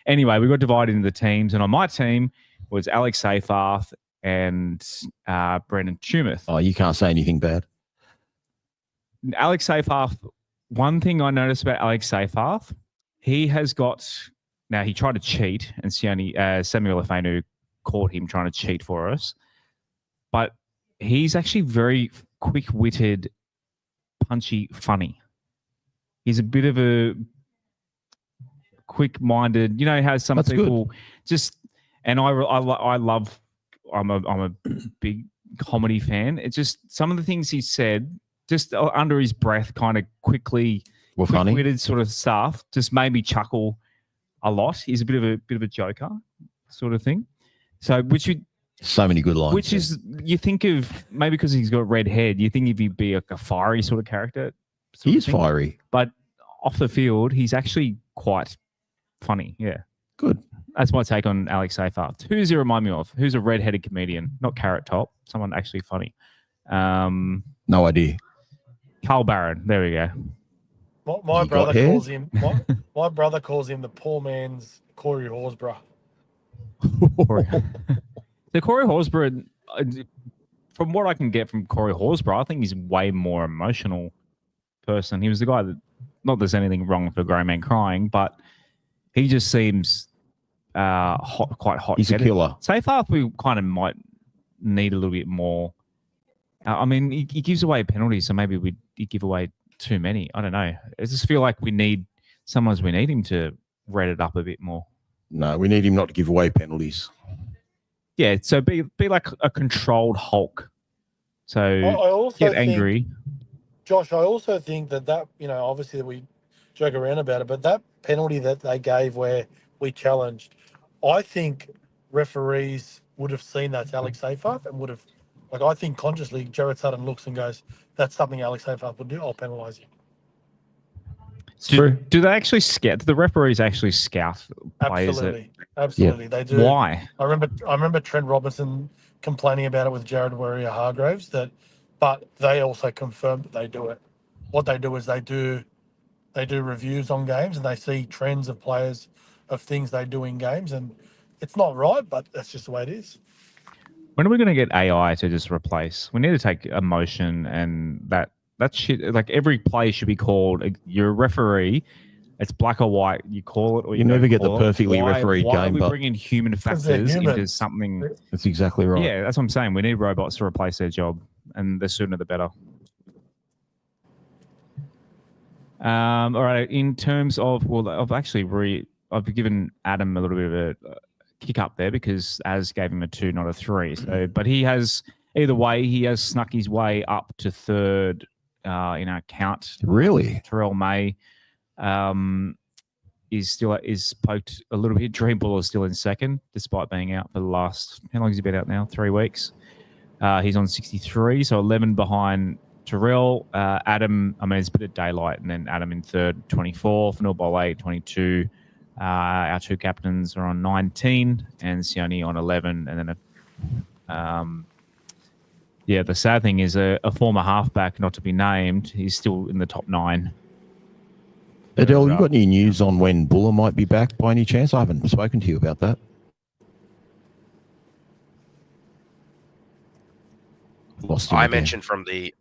Anyway, we got divided into teams, and on my team was Alex Seyfarth and Brendan Tumeth. Oh, you can't say anything bad. Alex Seyfarth, one thing I noticed about Alex Seyfarth, he has got... Now, he tried to cheat, and Samuel Afenu caught him trying to cheat for us. But he's actually very quick-witted, punchy, funny. He's a bit of a quick-minded... You know how some people just... And I I'm a big comedy fan. It's just some of the things he said, just under his breath, kind of quickly, funny. quick-witted sort of stuff, just made me chuckle a lot. He's a bit of a joker, sort of thing. So, so many good lines. Which is, you think of, maybe because he's got red hair, you think if he'd be a fiery sort of character. He is fiery. But off the field, he's actually quite funny. Yeah. Good. That's my take on Alex Seyfarth. Who does he remind me of? Who's a red-headed comedian? Not Carrot Top. Someone actually funny. No idea. Carl Barron. There we go. My brother calls him. My brother calls him the poor man's Corey Horsburgh. The Corey Horsburgh, from what I can get from Corey Horsburgh, I think he's a way more emotional person. He was the guy that, not there's anything wrong with a grown man crying, but he just seems quite hot. He's a killer. Seyfarth, we kind of might need a little bit more. I mean, he gives away penalties, so maybe he'd give away too many. I don't know. I just feel like we need him to red it up a bit more. No, we need him not to give away penalties. Yeah, so be like a controlled Hulk. So I also get angry. Josh, I also think that obviously that we joke around about it, but that penalty that they gave where we challenged, I think referees would have seen that's Alex Seyfarth and would have, I think consciously Jared Sutton looks and goes, that's something Alex Seyfarth would do. I'll penalise you. Do they actually scout? Do the referees actually scout players? Absolutely, they do. Why? I remember Trent Robinson complaining about it with Jared Warrior-Hargreaves, but they also confirmed that they do it. What they do is they do reviews on games and they see trends of players, of things they do in games, and it's not right, but that's just the way it is. When are we going to get AI to just replace? We need to take emotion and that shit. Like every play should be called. You're a referee. It's black or white. You call it, or you never get the perfectly refereed game. Why are we but bringing human factors into something? That's exactly right. Yeah, that's what I'm saying. We need robots to replace their job, and the sooner the better. All right. In terms of, I've given Adam a little bit of a kick up there because Az gave him a 2, not a 3. So, but he has snuck his way up to third in our count. Really? Taylan May is poked a little bit. Dream Bull is still in second, despite being out for the last, how long has he been out now? 3 weeks. He's on 63, so 11 behind Terrell. Adam, it's a bit of daylight, and then Adam in third, 24. Fanil Bole, 22. Our two captains are on 19, and Sione on 11. And then, the sad thing is a former halfback, not to be named, he's still in the top 9. Adele, you got any news on when Buller might be back by any chance? I haven't spoken to you about that. I mentioned from the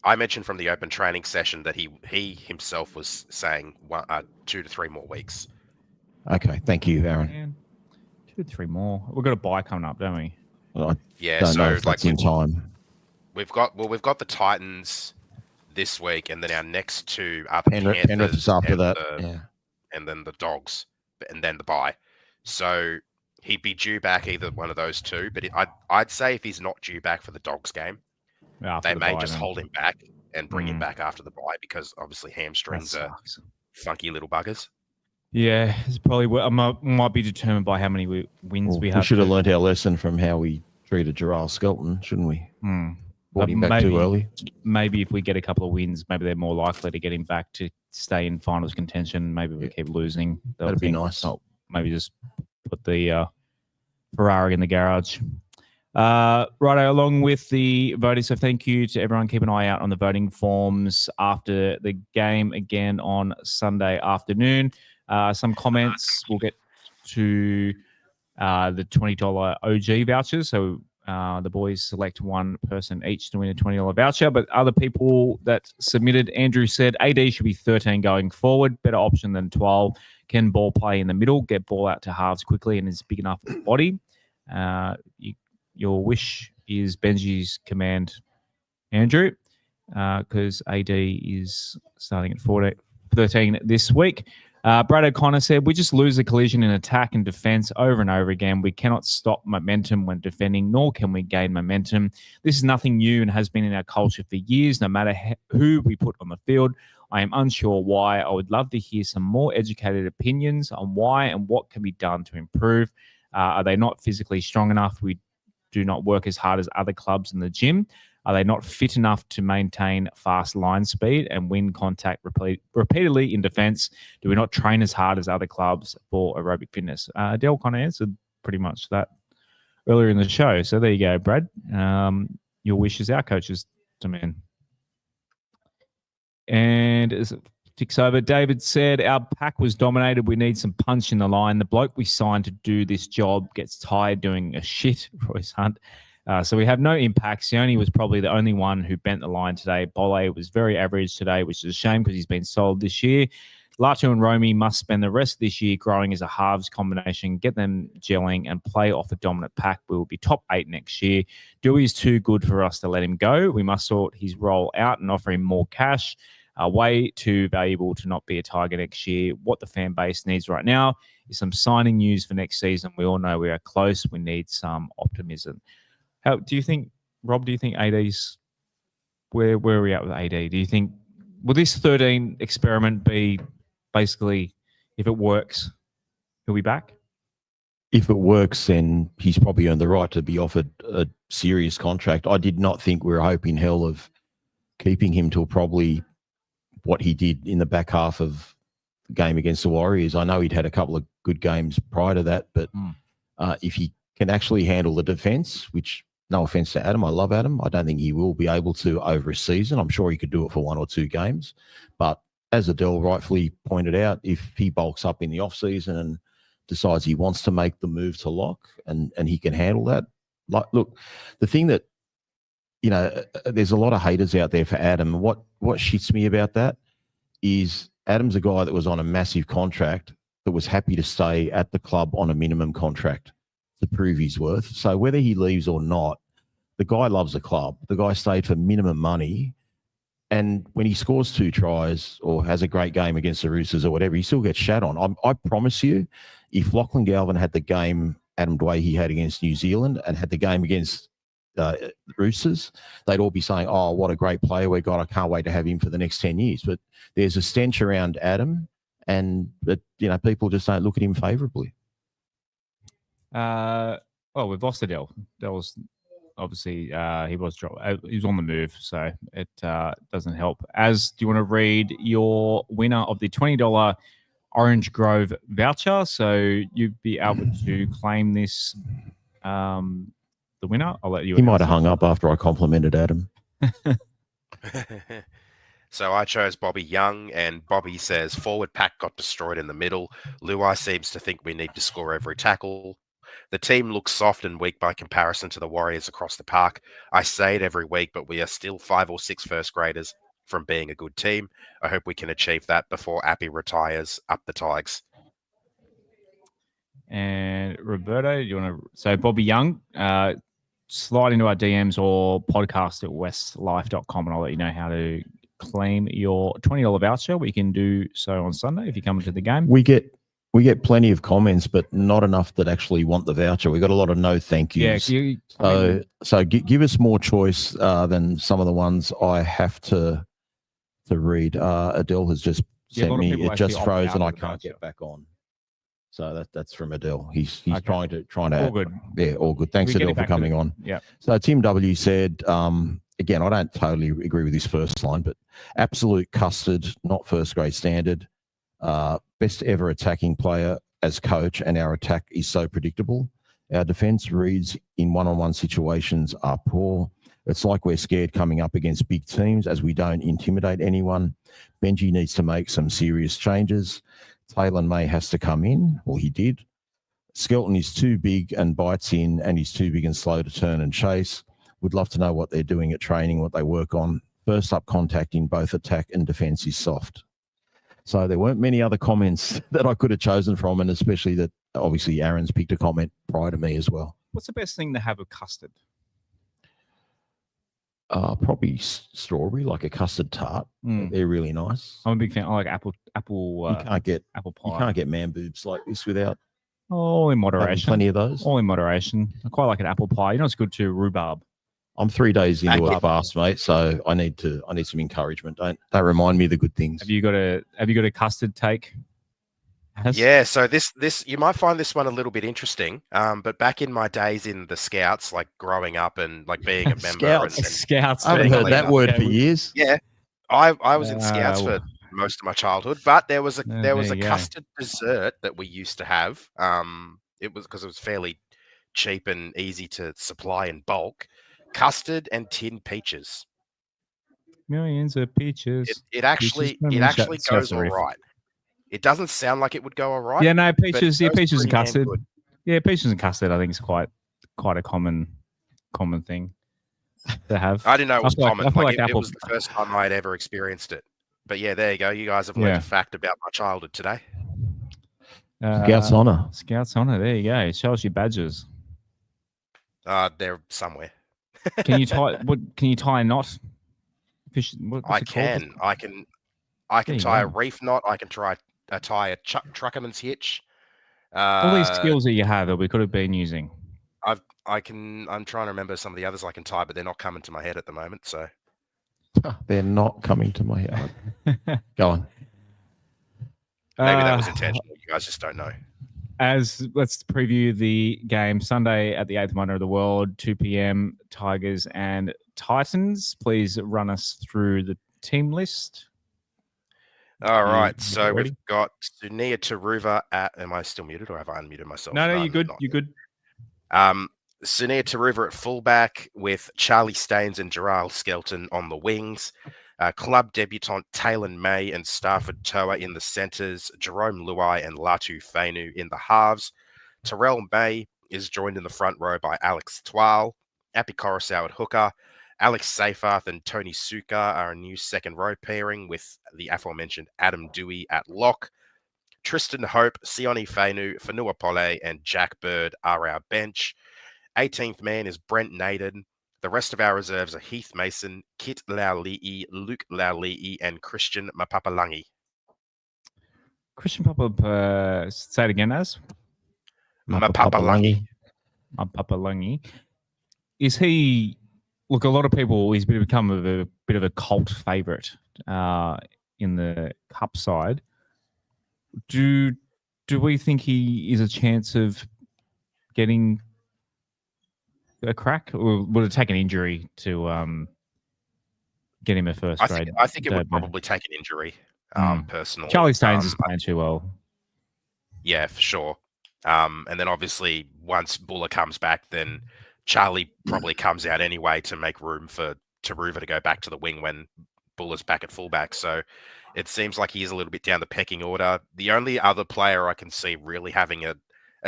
open training session that he himself was saying 2 to 3 more weeks. Okay, thank you, Aaron. 2 to 3 more. We've got a bye coming up, don't we? Well, don't know if that's in time. We've got the Titans this week, and then our next 2 are the Penrith is after that, and then the Dogs, and then the bye. So he'd be due back either one of those 2. But I'd say if he's not due back for the Dogs game, they may just hold him back and bring him back after the bye because obviously hamstrings are funky little buggers. Yeah, it's probably might be determined by how many wins we have. We should have learned our lesson from how we treated Gerald Skelton, shouldn't we? Brought him back too early. Maybe if we get a couple of wins, maybe they're more likely to get him back to stay in finals contention. Maybe we keep losing. That'd be nice. Maybe just put the Ferrari in the garage. Righto, along with the voting, so thank you to everyone. Keep an eye out on the voting forms after the game again on Sunday afternoon. Some comments. We'll get to the $20 OG vouchers. So the boys select one person each to win a $20 voucher. But other people that submitted, Andrew said AD should be 13 going forward. Better option than 12. Can ball play in the middle, get ball out to halves quickly, and is big enough for the body. Your wish is Benji's command, Andrew, because AD is starting at 13 this week. Brad O'Connor said, we just lose a collision in attack and defense over and over again. We cannot stop momentum when defending, nor can we gain momentum. This is nothing new and has been in our culture for years, no matter who we put on the field. I am unsure why. I would love to hear some more educated opinions on why and what can be done to improve. Are they not physically strong enough? We do not work as hard as other clubs in the gym. Are they not fit enough to maintain fast line speed and win contact repeatedly in defence? Do we not train as hard as other clubs for aerobic fitness? Dale kind of answered pretty much that earlier in the show. So there you go, Brad. Your wish is our coach's demand. And as it ticks over, David said, our pack was dominated. We need some punch in the line. The bloke we signed to do this job gets tired doing a shit, Royce Hunt. So we have no impact. Sione was probably the only one who bent the line today. Bolle was very average today, which is a shame because he's been sold this year. Latu and Romy must spend the rest of this year growing as a halves combination, get them gelling and play off a dominant pack. We will be top 8 next year. Doueihi is too good for us to let him go. We must sort his role out and offer him more cash. Way too valuable to not be a Tiger next year. What the fan base needs right now is some signing news for next season. We all know we are close. We need some optimism. How do you think, Rob? Do you think AD's where are we at with AD? Do you think will this 13 experiment be basically if it works, he'll be back? If it works, then he's probably earned the right to be offered a serious contract. I did not think we were hoping hell of keeping him till probably what he did in the back half of the game against the Warriors. I know he'd had a couple of good games prior to that, but if he can actually handle the defence, which no offence to Adam, I love Adam. I don't think he will be able to over a season. I'm sure he could do it for 1 or 2 games. But as Adele rightfully pointed out, if he bulks up in the off-season and decides he wants to make the move to lock and he can handle that. Like, look, the thing that, you know, there's a lot of haters out there for Adam. What shits me about that is Adam's a guy that was on a massive contract that was happy to stay at the club on a minimum contract to prove his worth. So whether he leaves or not, the guy loves the club. The guy stayed for minimum money. And when he scores 2 tries or has a great game against the Roosters or whatever, he still gets shat on. I promise you, if Lachlan Galvin had the game Adam Doueihi had against New Zealand and had the game against Roosters, they'd all be saying, oh, what a great player we got. I can't wait to have him for the next 10 years. But there's a stench around Adam and, people just don't look at him favourably. Well, we've lost Adele. That was obviously he was on the move, so it doesn't help. Do you want to read your winner of the $20 Orange Grove voucher? So you'd be able to claim this. The winner. I'll let you. He might have hung up after I complimented Adam. So I chose Bobby Young, and Bobby says forward pack got destroyed in the middle. Luai seems to think we need to score every tackle. The team looks soft and weak by comparison to the Warriors across the park. I say it every week, but we are still 5 or 6 first graders from being a good team. I hope we can achieve that before Appy retires. Up the Tigers. And Roberto, you want to? So Bobby Young, slide into our DMs or podcast at westlife.com and I'll let you know how to claim your $20 voucher. We can do so on Sunday if you come to the game. We get plenty of comments, but not enough that actually want the voucher. We got a lot of no thank yous. Yeah, so give us more choice than some of the ones I have to read. Adele has just sent me. It just froze and I can't get back on. So that's from Adele. He's okay. trying to all good. Yeah, all good. Thanks, Adele, for coming on. Yeah. So Tim W said, again, I don't totally agree with this first line, but absolute custard, not first grade standard. Best ever attacking player as coach, and our attack is so predictable. Our defence reads in one-on-one situations are poor. It's like we're scared coming up against big teams as we don't intimidate anyone. Benji needs to make some serious changes. Taylan May has to come in. Well, he did. Skelton is too big and bites in, and he's too big and slow to turn and chase. Would love to know what they're doing at training, what they work on. First up contact in both attack and defence is soft. So there weren't many other comments that I could have chosen from, and especially that obviously Aaron's picked a comment prior to me as well. What's the best thing to have of custard? Probably strawberry, like a custard tart. They're really nice. I'm a big fan. I like apple. You can't get apple pie. You can't get man boobs like this without all in moderation. Plenty of those. All in moderation. I quite like an apple pie. You know, it's good too. Rhubarb. I'm 3 days into a fast, mate. So I need some encouragement. Don't remind me of the good things. Have you got a custard take? Yeah, so this you might find this one a little bit interesting. But back in my days in the Scouts, like growing up and like being a member, Scouts. I haven't heard that word for years. Yeah, I was in Scouts for most of my childhood, but there was a custard dessert that we used to have. It was because it was fairly cheap and easy to supply in bulk. Custard and tinned peaches. Millions of peaches. It actually goes all right. It doesn't sound like it would go all right. Yeah, no, peaches. Yeah, peaches and custard. Yeah, peaches and custard. I think is quite a common thing to have. I didn't know it was common. It was the first time I had ever experienced it. But yeah, there you go. You guys have learned a fact about my childhood today. Scouts Honor. Scouts Honor. There you go. Show us your badges. They're somewhere. Can you tie? Can you tie a knot? I can tie a reef knot. I can tie a truckerman's hitch. All these skills that you have that we could have been using. I'm trying to remember some of the others I can tie, but they're not coming to my head at the moment. So they're not coming to my head. Go on. Maybe that was intentional. You guys just don't know. Let's preview the game Sunday at the 8th Wonder of the World, 2 p.m. Tigers and Titans. Please run us through the team list. All right, so we've got Sunia Taruva at. Am I still muted, or have I unmuted myself? No, you're good. You're good. Sunia Taruva at fullback with Charlie Staines and Gerald Skelton on the wings. Club debutant Taylan May and Stafford Toa in the centres. Jerome Luai and Latu Fainu in the halves. Terrell May is joined in the front row by Alex Twal. Api Coruscant at hooker. Alex Seyfarth and Tony Suka are a new second row pairing with the aforementioned Adam Doueihi at lock. Tristan Hope, Sione Fainu, Fanua Pole, and Jack Bird are our bench. 18th man is Brent Naden. The rest of our reserves are Heath Mason, Kit Lauli'i, Luke Lauli'i, and Christian Mapapalangi. Christian Papa, say it again, as? Mapapalangi. Mapapalangi. Is he... Look, a lot of people, he's become a bit of a cult favourite in the cup side. Do we think he is a chance of getting a crack, or would it take an injury to get him a first grade? I think it would probably take an injury, personally. Charlie Staines is playing too well. Yeah, for sure. And then obviously once Buller comes back, then Charlie probably comes out anyway to make room for Taruva to go back to the wing when Buller's back at fullback. So it seems like he is a little bit down the pecking order. The only other player I can see really having a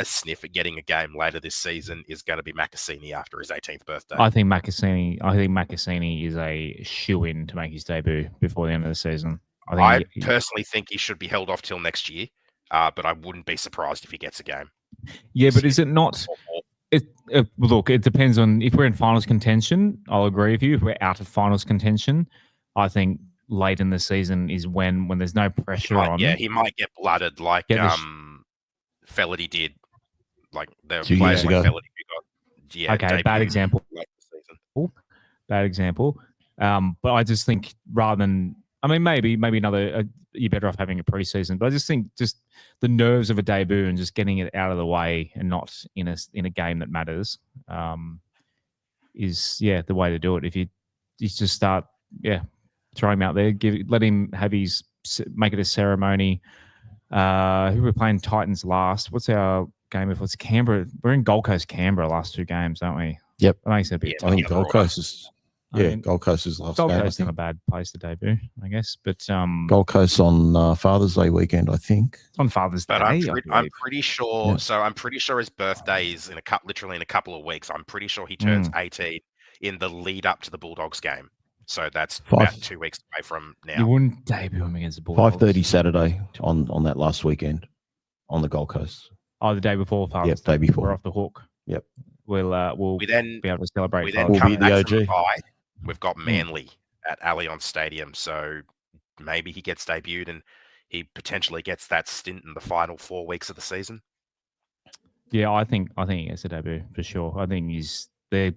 sniff at getting a game later this season is going to be Makasini after his 18th birthday. I think Makasini is a shoo-in to make his debut before the end of the season. I personally think he should be held off till next year, but I wouldn't be surprised if he gets a game. Yeah, but is it not... Look, it depends on if we're in finals contention. I'll agree with you. If we're out of finals contention, I think late in the season is when there's no pressure on. Yeah, he might get blooded like Felity did, like the 2 years ago. Felity who got, okay, bad example. Bad example. But I just think rather than, I mean, maybe another. You're better off having a preseason, but I just think just the nerves of a debut and just getting it out of the way and not in a game that matters is the way to do it. If you just start throw him out there, let him have make it a ceremony. Who we're playing Titans last? What's our game? If it's Canberra, we're in Gold Coast, Canberra last two games, don't we? Yep. That makes it a bit. I think Gold Coast is. Yeah, Gold Coast is last game. Gold Coast is not a bad place to debut, I guess. But Gold Coast on Father's Day weekend, I think. On Father's Day, I'm pretty sure. Yeah. So I'm pretty sure his birthday is literally in a couple of weeks. I'm pretty sure he turns 18 in the lead up to the Bulldogs game. So that's about 2 weeks away from now. You wouldn't debut him against the Bulldogs. 5:30 Saturday on that last weekend on the Gold Coast. Oh, the day before Father's Day. Day before. We're off the hook. Yep. We'll be able to celebrate. We then come back from the bye. we've got Manly at Allianz Stadium, so maybe he gets debuted and he potentially gets that stint in the final 4 weeks of the season. Yeah, I think he gets a debut for sure. I think he's there.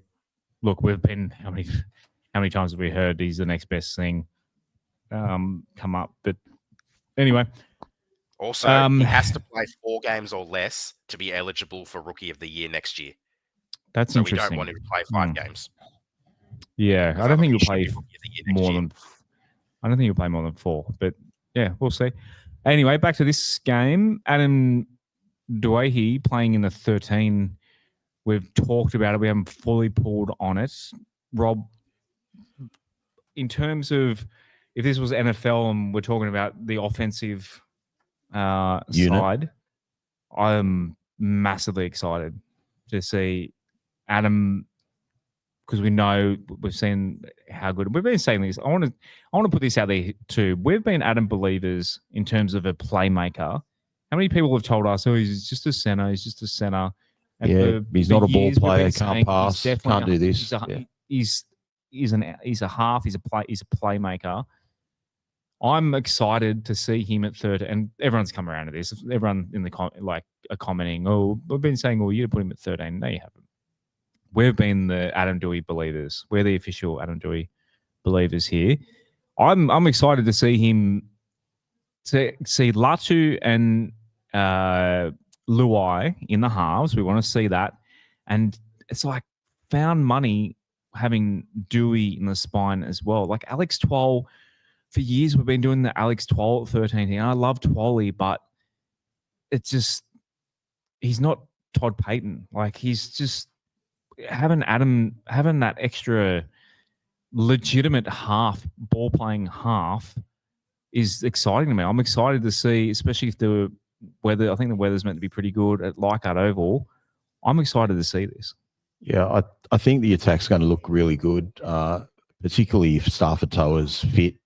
Look, we've been how many times have we heard he's the next best thing come up? But anyway, also he has to play 4 games or less to be eligible for Rookie of the Year next year. That's so interesting. We don't want him to play 5 games. Yeah, I don't think he'll play more than. I don't think he'll play more than 4. But yeah, we'll see. Anyway, back to this game. Adam Doueihi playing in the 13. We've talked about it. We haven't fully pulled on it. Rob, in terms of if this was NFL and we're talking about the offensive side, I'm massively excited to see Adam, because we know we've seen how good we've been saying this. I want to put this out there too. We've been Adam believers in terms of a playmaker. How many people have told us, "Oh, he's just a center. He's just a center." And he's not a ball player. Can't pass. Can't do this. He's a half. He's a playmaker. I'm excited to see him at 13, and everyone's come around to this. Everyone in the are commenting, "Oh, we've been saying all year to put him at 13." No, you haven't. We've been the Adam Doueihi believers. We're the official Adam Doueihi believers here. I'm excited to see him, to see Latu and Luai in the halves. We want to see that. And it's like found money having Doueihi in the spine as well. Like Alex Twal, for years we've been doing the Alex Twal at 13 thing. I love Twally, but it's just, he's not Todd Payton. Like he's just, having that extra legitimate ball playing half is exciting to me. I'm excited to see, especially if the weather. I think the weather's meant to be pretty good at Leichhardt Oval. I'm excited to see this. Yeah, I think the attack's going to look really good, particularly if Stafford Toa's fit.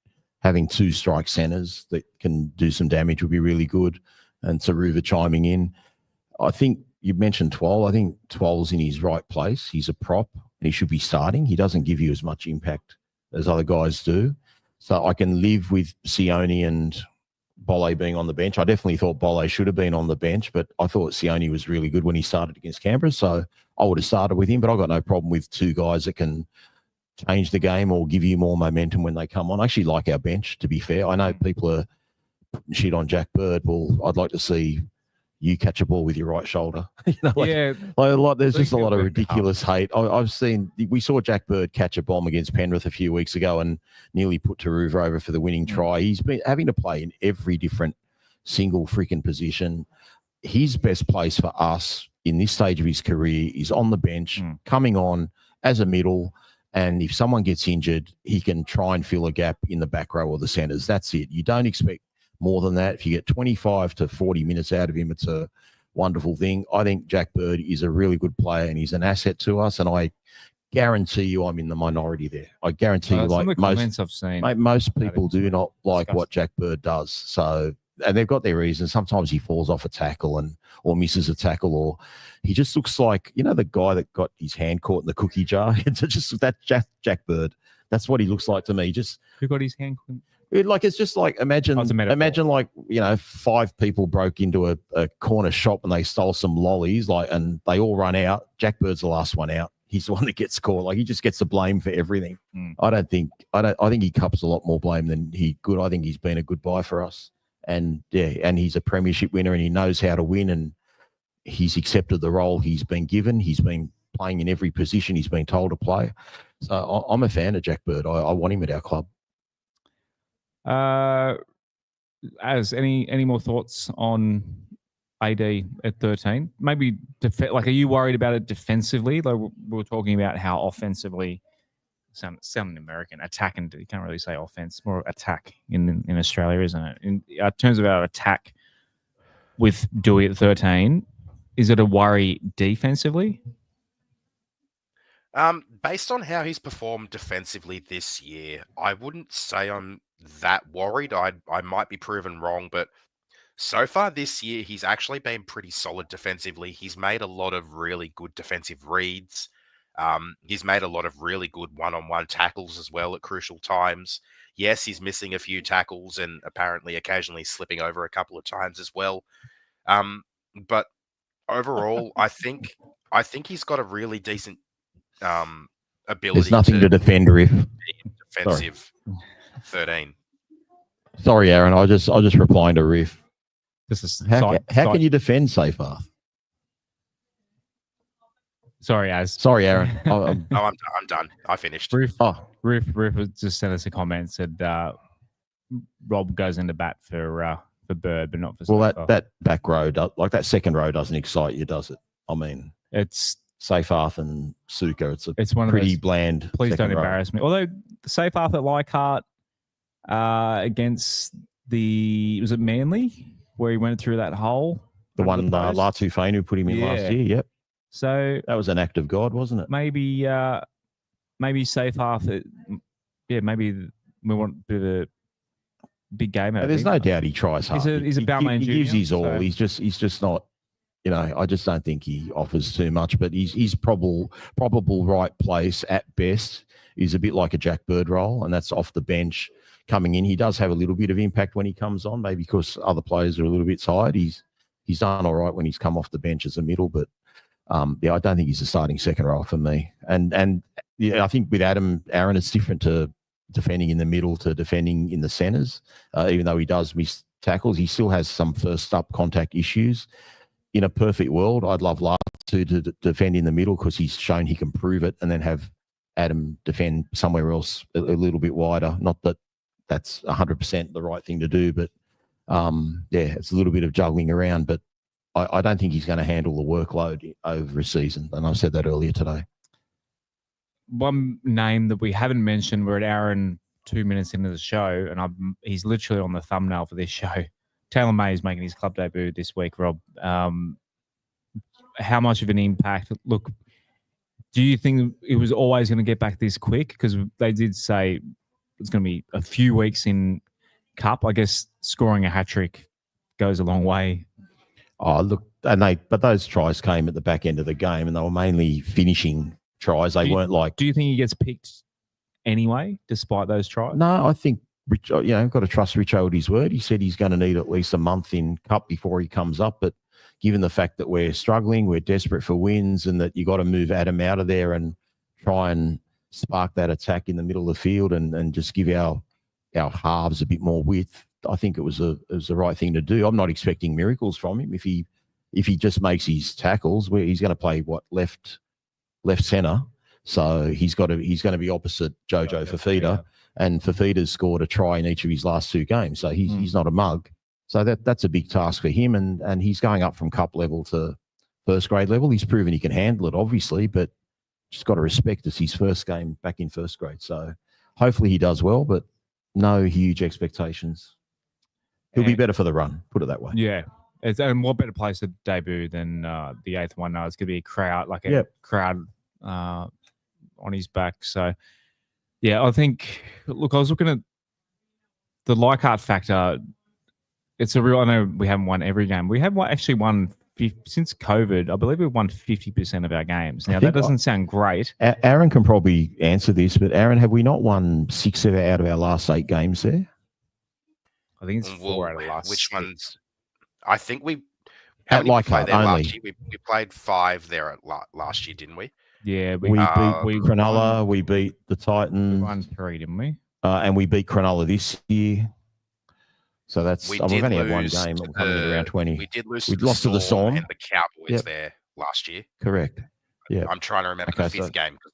Having 2 strike centers that can do some damage would be really good, and Taruva chiming in. I think you mentioned Twal. I think Twal's in his right place. He's a prop and he should be starting. He doesn't give you as much impact as other guys do. So I can live with Sione and Bolle being on the bench. I definitely thought Bolle should have been on the bench, but I thought Sione was really good when he started against Canberra. So I would have started with him, but I've got no problem with 2 guys that can change the game or give you more momentum when they come on. I actually like our bench, to be fair. I know people are putting shit on Jack Bird. Well, I'd like to see you catch a ball with your right shoulder. There's just a lot of ridiculous hate. We saw Jack Bird catch a bomb against Penrith a few weeks ago and nearly put Taruva over for the winning try. He's been having to play in every different single freaking position. His best place for us in this stage of his career is on the bench, coming on as a middle. And if someone gets injured, he can try and fill a gap in the back row or the centers. That's it. You don't expect more than that. If you get 25 to 40 minutes out of him, it's a wonderful thing. I think Jack Bird is a really good player and he's an asset to us. And I guarantee you I'm in the minority there. I guarantee you, like most people do not like what Jack Bird does. So, and they've got their reasons. Sometimes he falls off a tackle or misses a tackle, or he just looks like, the guy that got his hand caught in the cookie jar. It's just that Jack Bird. That's what he looks like to me. Who got his hand caught? It's just like imagine like 5 people broke into a corner shop and they stole some lollies, and they all run out. Jack Bird's the last one out. He's the one that gets caught. Like he just gets the blame for everything. I think he cups a lot more blame than he could. I think he's been a good buy for us, and he's a premiership winner and he knows how to win, and he's accepted the role he's been given. He's been playing in every position he's been told to play. So I'm a fan of Jack Bird. I want him at our club. As any more thoughts on AD at 13? Maybe are you worried about it defensively? Like we were talking about how offensively, sounding American, attack, and you can't really say offense, more attack in Australia, isn't it? In terms of our attack with Doueihi at 13, is it a worry defensively? Based on how he's performed defensively this year, I wouldn't say I'm that worried. I might be proven wrong, but so far this year, he's actually been pretty solid defensively. He's made a lot of really good defensive reads. He's made a lot of really good one-on-one tackles as well at crucial times. Yes, he's missing a few tackles and apparently occasionally slipping over a couple of times as well. But overall, I think he's got a really decent ability. There's nothing to defend, Riff. Defensive 13. Sorry, Aaron. I just replying to Riff. This is How can you defend Seyfarth? Sorry, Aaron. I'm done. I finished. Riff just sent us a comment, said Rob goes into bat for Bird, but not for Seyfarth. That back row, like that second row, doesn't excite you, does it? I mean, it's Seyfarth and Suka. It's one pretty of those, bland. Please don't embarrass me. Although Seyfarth at Leichhardt against was it Manly where he went through that hole? The one Latu Fainu put him in last year. Yep. So that was an act of God, wasn't it? Maybe Seyfarth. Maybe we want a bit of a big game out of him. There's no doubt he tries hard. He's a Balmain He gives his all. So. He's just not. I just don't think he offers too much. But he's probable right place at best. He's a bit like a Jack Bird role, and that's off the bench coming in. He does have a little bit of impact when he comes on, maybe because other players are a little bit tired. He's done all right when he's come off the bench as a middle, but I don't think he's a starting second row for me. And I think with Aaron, it's different to defending in the middle to defending in the centres. Even though he does miss tackles, he still has some first up contact issues. In a perfect world, I'd love Latu to defend in the middle because he's shown he can prove it, and then have Adam defend somewhere else a little bit wider. Not that that's 100% the right thing to do, but it's a little bit of juggling around. But I don't think he's going to handle the workload over a season, and I said that earlier today. One name that we haven't mentioned, we're at hour and 2 minutes into the show, and he's literally on the thumbnail for this show. Taylan May is making his club debut this week, Rob. How much of an impact? Look, do you think it was always going to get back this quick? Because they did say it's going to be a few weeks in Cup. I guess scoring a hat-trick goes a long way. Oh, look, but those tries came at the back end of the game, and they were mainly finishing tries. They weren't like... Do you think he gets picked anyway, despite those tries? No, I think... got to trust Richo at his word. He said he's going to need at least a month in Cup before he comes up. But given the fact that we're struggling, we're desperate for wins, and that you got to move Adam out of there and try and spark that attack in the middle of the field and just give our halves a bit more width, I think it was the right thing to do. I'm not expecting miracles from him. If he just makes his tackles, where he's going to play left centre, so he's going to be opposite Jojo Fafita. Yeah. And Fafita's scored a try in each of his last two games, so he's not a mug. So that's a big task for him, and he's going up from Cup level to first grade level. He's proven he can handle it, obviously, but just got to respect it's his first game back in first grade. So hopefully he does well, but no huge expectations. He'll be better for the run, put it that way. Yeah. And what better place to debut than the eighth one? No, it's going to be a crowd, crowd on his back. So, yeah, I think, look, I was looking at the Leichhardt factor. It's a real, I know we haven't won every game. We have actually won, since COVID, I believe we've won 50% of our games. Now, that doesn't sound great. Aaron can probably answer this, but Aaron, have we not won 6 out of our last 8 games there? I think it's 4 out of the last. Which ones? I think we... At Leichhardt only. We played 5 there last year, didn't we? Yeah. We beat Cronulla. We beat the Titans. We won 3, didn't we? And we beat Cronulla this year. So that's... we've only had 1 game. We're coming in around 20. We did lose to the Storm and the Cowboys there last year. Correct. Yeah. I'm trying to remember the 5th game because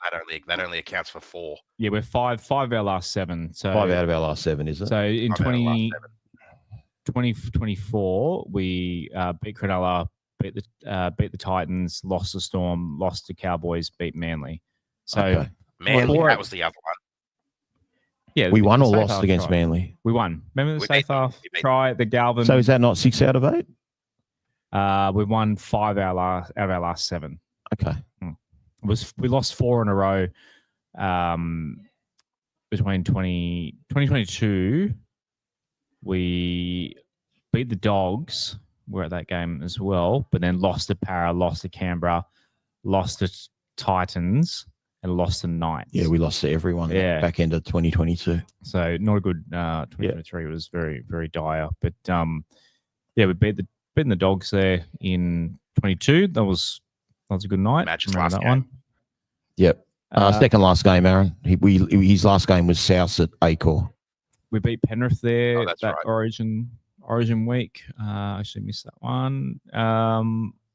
that only accounts for 4. Yeah, we're 5 of our last 7. So 5 out of our last 7, is it? So in 2024, we beat Cronulla, beat the Titans, lost the Storm, lost to Cowboys, beat Manly. So Manly, that was the other one. Yeah, we won or lost against Manly? We won. Remember the Seyfarth try, the Galvin? So is that not 6 out of 8? We won 5 out of our last 7. Okay. We lost 4 in a row between 2022. We beat the Dogs. We're at that game as well, but then lost to Para, lost to Canberra, lost to Titans and lost to Knights. Yeah, we lost to everyone back end of 2022. So not a good 2023 was very, very dire. But we beaten the Dogs there in 22. That was a good night. Match Remember last that game. one? Yep. Second last game, Aaron. His last game was South at Acor. We beat Penrith there that's that right. Origin week. Actually missed that one.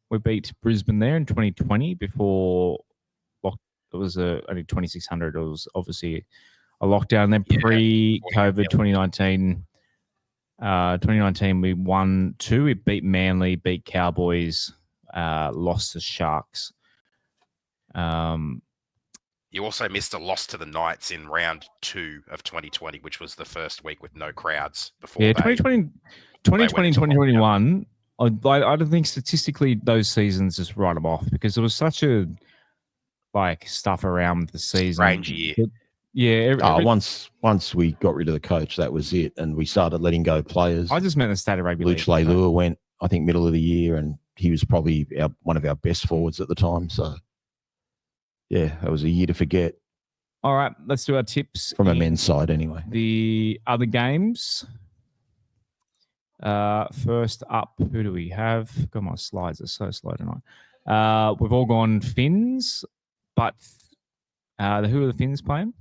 We beat Brisbane there in 2020 before it was only 2,600. It was obviously a lockdown. And then pre-COVID 2019, 2019 we won 2. We beat Manly, beat Cowboys, lost to Sharks. You also missed a loss to the Knights in round 2 of 2020, which was the first week with no crowds before. Yeah, 2021. I don't think statistically those seasons just write them off because there was such a stuff around the season. Strange year. Once we got rid of the coach, that was it, and we started letting go players. I just meant the state of rugby league. Leilua went, I think, middle of the year, and he was probably one of our best forwards at the time. So, yeah, that was a year to forget. All right, let's do our tips. From a men's side, anyway. The other games. First up, who do we have? God, my slides are so slow tonight. We've all gone Finns, but who are the Finns playing?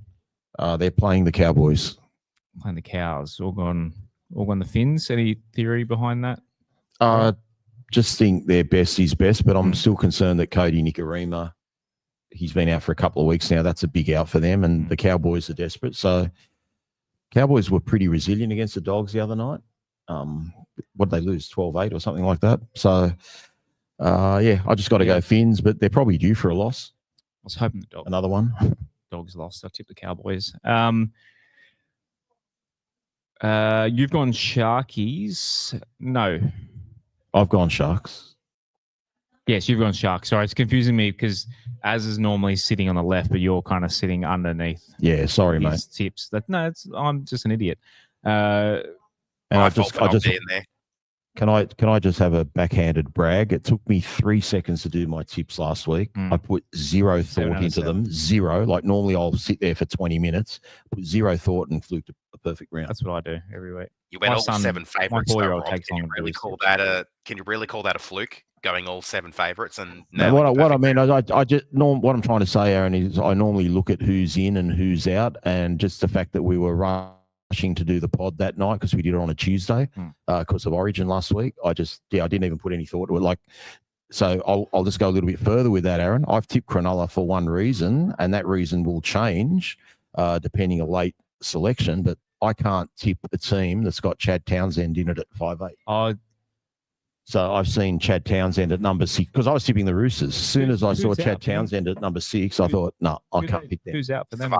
They're playing the Cowboys. Playing the Cows. All gone the Finns. Any theory behind that? Just think their best is best, but I'm still concerned that Cody Nikorima, he's been out for a couple of weeks now. That's a big out for them, and the Cowboys are desperate. So Cowboys were pretty resilient against the Dogs the other night. What did they lose? 12-8 or something like that. So, I just got to go Finns, but they're probably due for a loss. I was hoping the Dogs. Another one. Dogs lost. I tipped the Cowboys. You've gone Sharkies. No. I've gone Sharks. Yes, you've gone Sharks. Sorry, it's confusing me because Az is normally sitting on the left, but you're kind of sitting underneath. Yeah, sorry, mate. Tips. I'm just an idiot. And I just can I just have a backhanded brag? It took me 3 seconds to do my tips last week. I put zero thought into them. Zero. Like normally I'll sit there for 20 minutes, put zero thought and fluked a perfect round. That's what I do every week. You went all 7 favourites. Can you really call that a fluke? Going all 7 favourites and what I mean, what I'm trying to say, Aaron, is I normally look at who's in and who's out, and just the fact that we were rushing to do the pod that night because we did it on a Tuesday because of Origin last week. I didn't even put any thought to it. So I'll just go a little bit further with that, Aaron. I've tipped Cronulla for one reason, and that reason will change depending on late selection. But I can't tip a team that's got Chad Townsend in it at 5'8". So I've seen Chad Townsend at number 6 because I was tipping the Roosters. As soon as I saw Chad Townsend at number 6, I thought, no, I can't pick them. Who's out for them?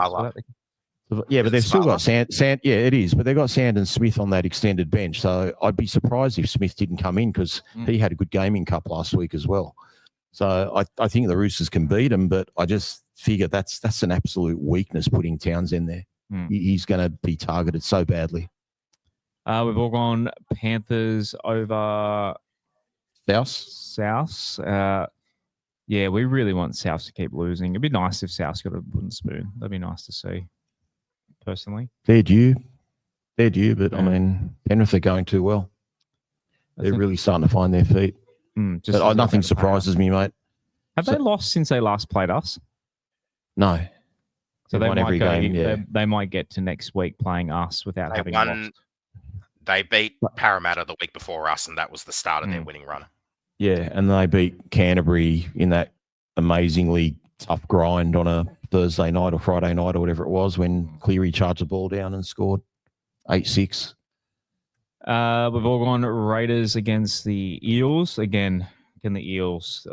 Yeah, but they've still got Sand. Yeah, it is. But they've got Sand and Smith on that extended bench. So I'd be surprised if Smith didn't come in because he had a good gaming cup last week as well. So I think the Roosters can beat them, but I just figure that's an absolute weakness putting Townsend there. He's going to be targeted so badly. We've all gone Panthers over South. Yeah, we really want South to keep losing. It'd be nice if South got a wooden spoon. That'd be nice to see. Personally, they're due, but I mean, Penrith are going too well. They're really starting to find their feet. But nothing surprises me, mate. Have they lost since they last played us? No. So they might go. They might get to next week playing us without having lost. They beat Parramatta the week before us, and that was the start of their winning run. Yeah, and they beat Canterbury in that amazingly tough grind on a Thursday night or Friday night or whatever it was when Cleary charged the ball down and scored 8-6. We've all gone Raiders against the Eels. Again, are the Eels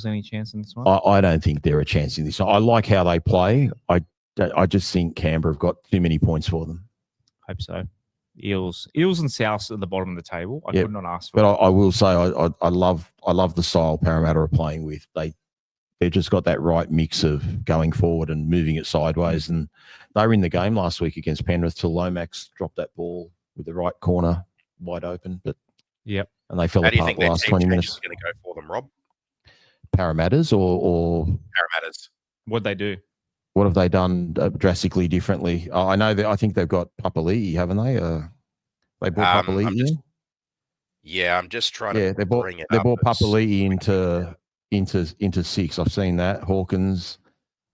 any chance in this one? I don't think they're a chance in this one. I like how they play. I just think Canberra have got too many points for them. Hope so. Eels and South at the bottom of the table. I could not ask for. But I will say I love the style Parramatta are playing with. They've just got that right mix of going forward and moving it sideways. And they were in the game last week against Penrith till Lomax dropped that ball with the right corner wide open. But and they fell apart the last 20 minutes. Going to go for them, Rob? Parramatta's or Parramatta's. What'd they do? What have they done drastically differently? I know that I think they've got Papali'i, haven't they? They brought Papali'i in. Yeah, I'm just trying to bring it up. They brought Papali'i into 6. I've seen that. Hawkins.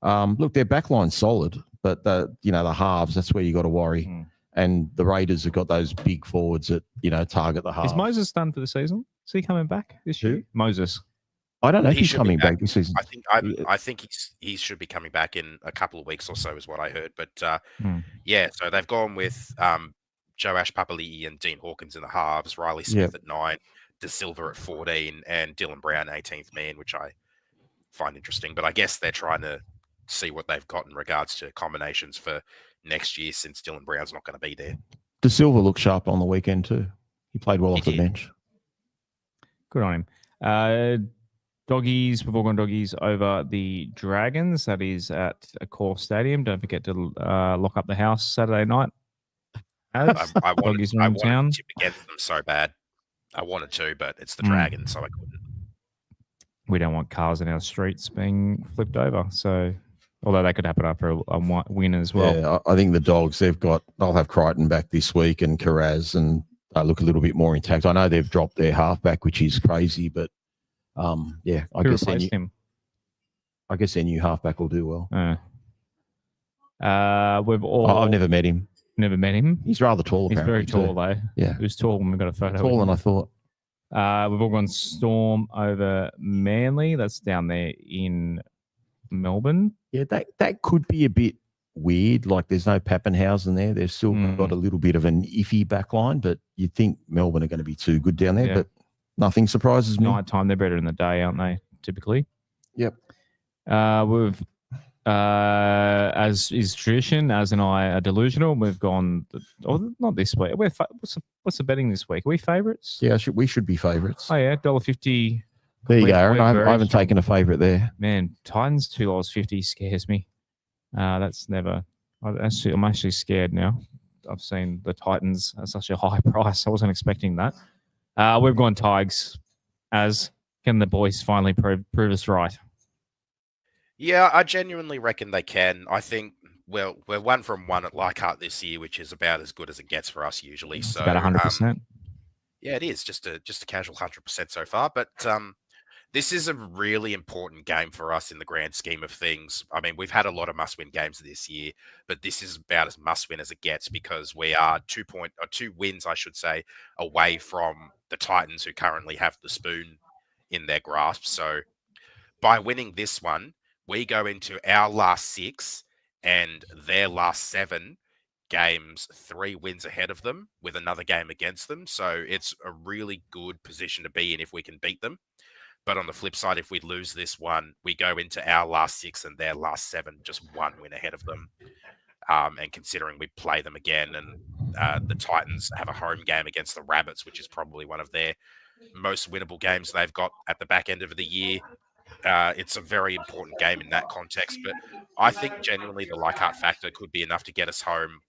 Look, their backline's solid, but the halves, that's where you got to worry. And the Raiders have got those big forwards that target the half. Is Moses done for the season? Is he coming back this year? Moses. I don't know if he's coming back this season. I think he should be coming back in a couple of weeks or so, is what I heard. But yeah, so they've gone with Joash Papali'i and Dean Hawkins in the halves, Riley Smith at 9, De Silva at 14, and Dylan Brown 18th man, which I find interesting. But I guess they're trying to see what they've got in regards to combinations for next year, since Dylan Brown's not going to be there. De Silva looked sharp on the weekend too. He played well off the bench. Good on him. Doggies, we've all gone Doggies over the Dragons. That is at Accor Stadium. Don't forget to lock up the house Saturday night. I wanted to tip against them so bad. I wanted to, but it's the Dragons, so I couldn't. We don't want cars in our streets being flipped over. So, although that could happen after a win as well. Yeah, I think the Dogs, they'll have Crichton back this week and Carraz, and they look a little bit more intact. I know they've dropped their halfback, which is crazy, but I guess their new halfback will do well. I've never met him. Never met him. He's rather tall. He's very tall, though. Yeah, he was tall when we got a photo. Taller than I thought. We've all gone Storm over Manly. That's down there in Melbourne. Yeah, that could be a bit weird. Like, there's no Pappenhausen there. They've still got a little bit of an iffy back line, but you'd think Melbourne are going to be too good down there. Yeah. But nothing surprises me. Night time, they're better in the day, aren't they? Typically. Yep. We've, as is tradition, as and I are delusional. We've gone, not this week. What's the betting this week? Are we favourites? Yeah, we should be favourites. Oh yeah, $1.50. There you go, Aaron. I haven't taken a favourite there. Man, Titans $2.50 scares me. That's never. I'm actually scared now. I've seen the Titans at such a high price. I wasn't expecting that. We've gone Tigers. As can the boys finally prove us right? Yeah, I genuinely reckon they can. I think we're 1 from 1 at Leichhardt this year, which is about as good as it gets for us usually. So about 100%. Yeah, it is just a casual 100% so far. But this is a really important game for us in the grand scheme of things. I mean, we've had a lot of must-win games this year, but this is about as must-win as it gets, because we are 2 wins, I should say, away from the Titans, who currently have the spoon in their grasp. So by winning this one, we go into our last 6 and their last 7 games 3 wins ahead of them, with another game against them. So it's a really good position to be in if we can beat them. But on the flip side, if we lose this one, we go into our last 6 and their last 7, just 1 win ahead of them. And considering we play them again, and the Titans have a home game against the Rabbits, which is probably one of their most winnable games they've got at the back end of the year. It's a very important game in that context. But I think genuinely the Leichhardt factor could be enough to get us home.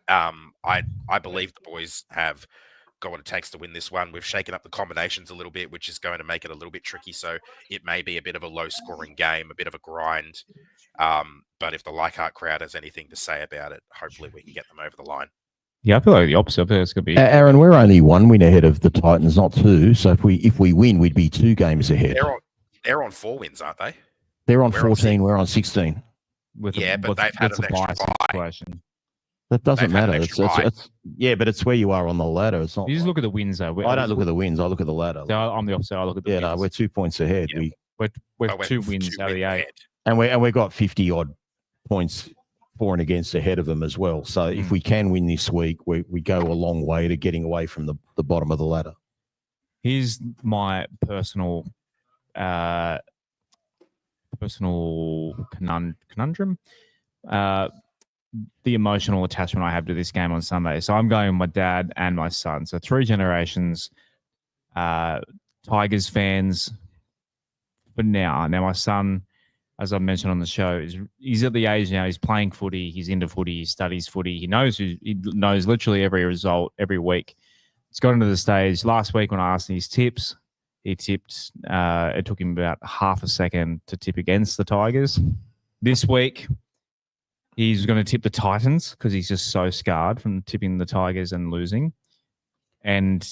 I believe the boys have got what it takes to win this one. We've shaken up the combinations a little bit, which is going to make it a little bit tricky. So it may be a bit of a low-scoring game, a bit of a grind. But if the Leichhardt crowd has anything to say about it, hopefully we can get them over the line. Yeah, I feel like the opposite. I feel it's going to be. Aaron, we're only 1 win ahead of the Titans, not 2. So if we win, we'd be 2 games ahead. They're on 4 wins, aren't they? They're on 14. We're on 16. But they've had an extra bye. That doesn't matter. But it's where you are on the ladder. It's not. You just look at the wins, though. I don't look at the wins. I look at the ladder. I'm the opposite. I look at the wins. No, we're 2 points ahead. Yeah. We're 2 wins out of the 8, and we've got 50 odd points for and against ahead of them as well. So if we can win this week, we go a long way to getting away from the bottom of the ladder. Here's my personal conundrum. The emotional attachment I have to this game on Sunday. So I'm going with my dad and my son. So 3 generations, Tigers fans for now. Now my son, as I mentioned on the show, he's at the age now, he's playing footy, he's into footy, he studies footy, he knows literally every result every week. It's got into the stage last week when I asked him his tips. He tipped. It took him about half a second to tip against the Tigers. This week, he's going to tip the Titans because he's just so scarred from tipping the Tigers and losing. And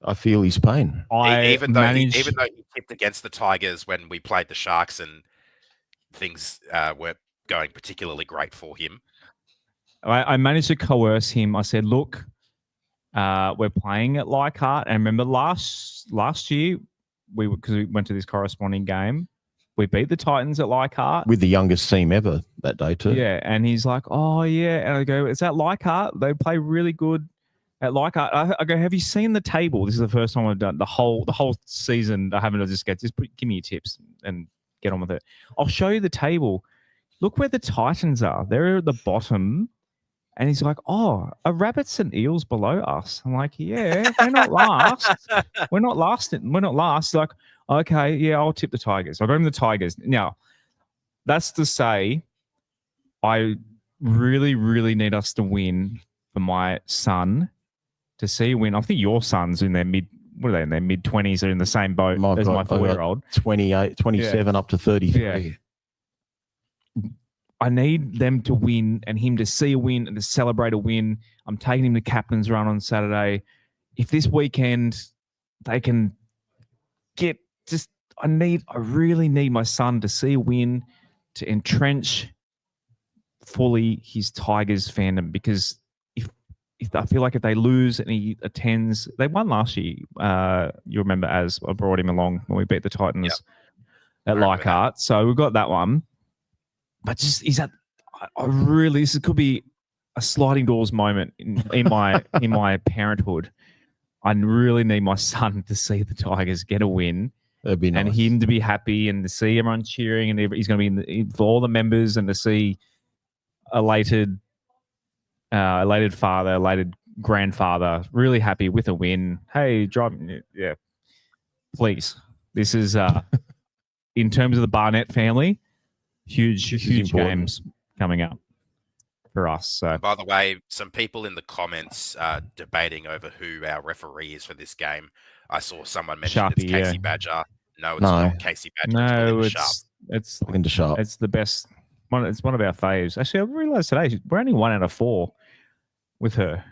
I feel his pain. Even though he tipped against the Tigers when we played the Sharks and things weren't going particularly great for him. I managed to coerce him. I said, look, we're playing at Leichhardt. And remember last year, because we went to this corresponding game, we beat the Titans at Leichhardt. With the youngest team ever that day too. Yeah, and he's like, oh, yeah. And I go, is that Leichhardt? They play really good at Leichhardt. I go, have you seen the table? This is the first time I've done the whole season. I haven't just give me your tips and get on with it. I'll show you the table. Look where the Titans are. They're at the bottom. And he's like, oh, are Rabbits and Eels below us? I'm like, yeah, we're not last. We're not last. We're not last. He's like, okay, yeah, I'll tip the Tigers. I'll go to the Tigers. Now, that's to say, I really, really need us to win for my son to see a win. I think your son's in their what are they, in their mid-20s? They're in the same boat as my 4-year-old. 28, 27 up to 33. Yeah. I need them to win and him to see a win and to celebrate a win. I'm taking him to Captain's Run on Saturday. If this weekend they can get I really need my son to see a win, to entrench fully his Tigers fandom, because if I feel like if they lose and he attends, they won last year. You remember as I brought him along when we beat the Titans at Leichhardt. So we've got that one. But just this could be a sliding doors moment in my parenthood. I really need my son to see the Tigers get a win. That'd be nice. And him to be happy and to see everyone cheering, and he's going to be for all the members, and to see elated father, elated grandfather, really happy with a win. Hey, please. This is in terms of the Barnett family. Huge games coming up for us. So, by the way, some people in the comments debating over who our referee is for this game. I saw someone mention Sharpie, it's Casey Badger. No, it's not Casey Badger. No, it's Belinda Sharp. It's the best one. It's one of our faves. Actually, I realized today we're only 1 out of 4 with her.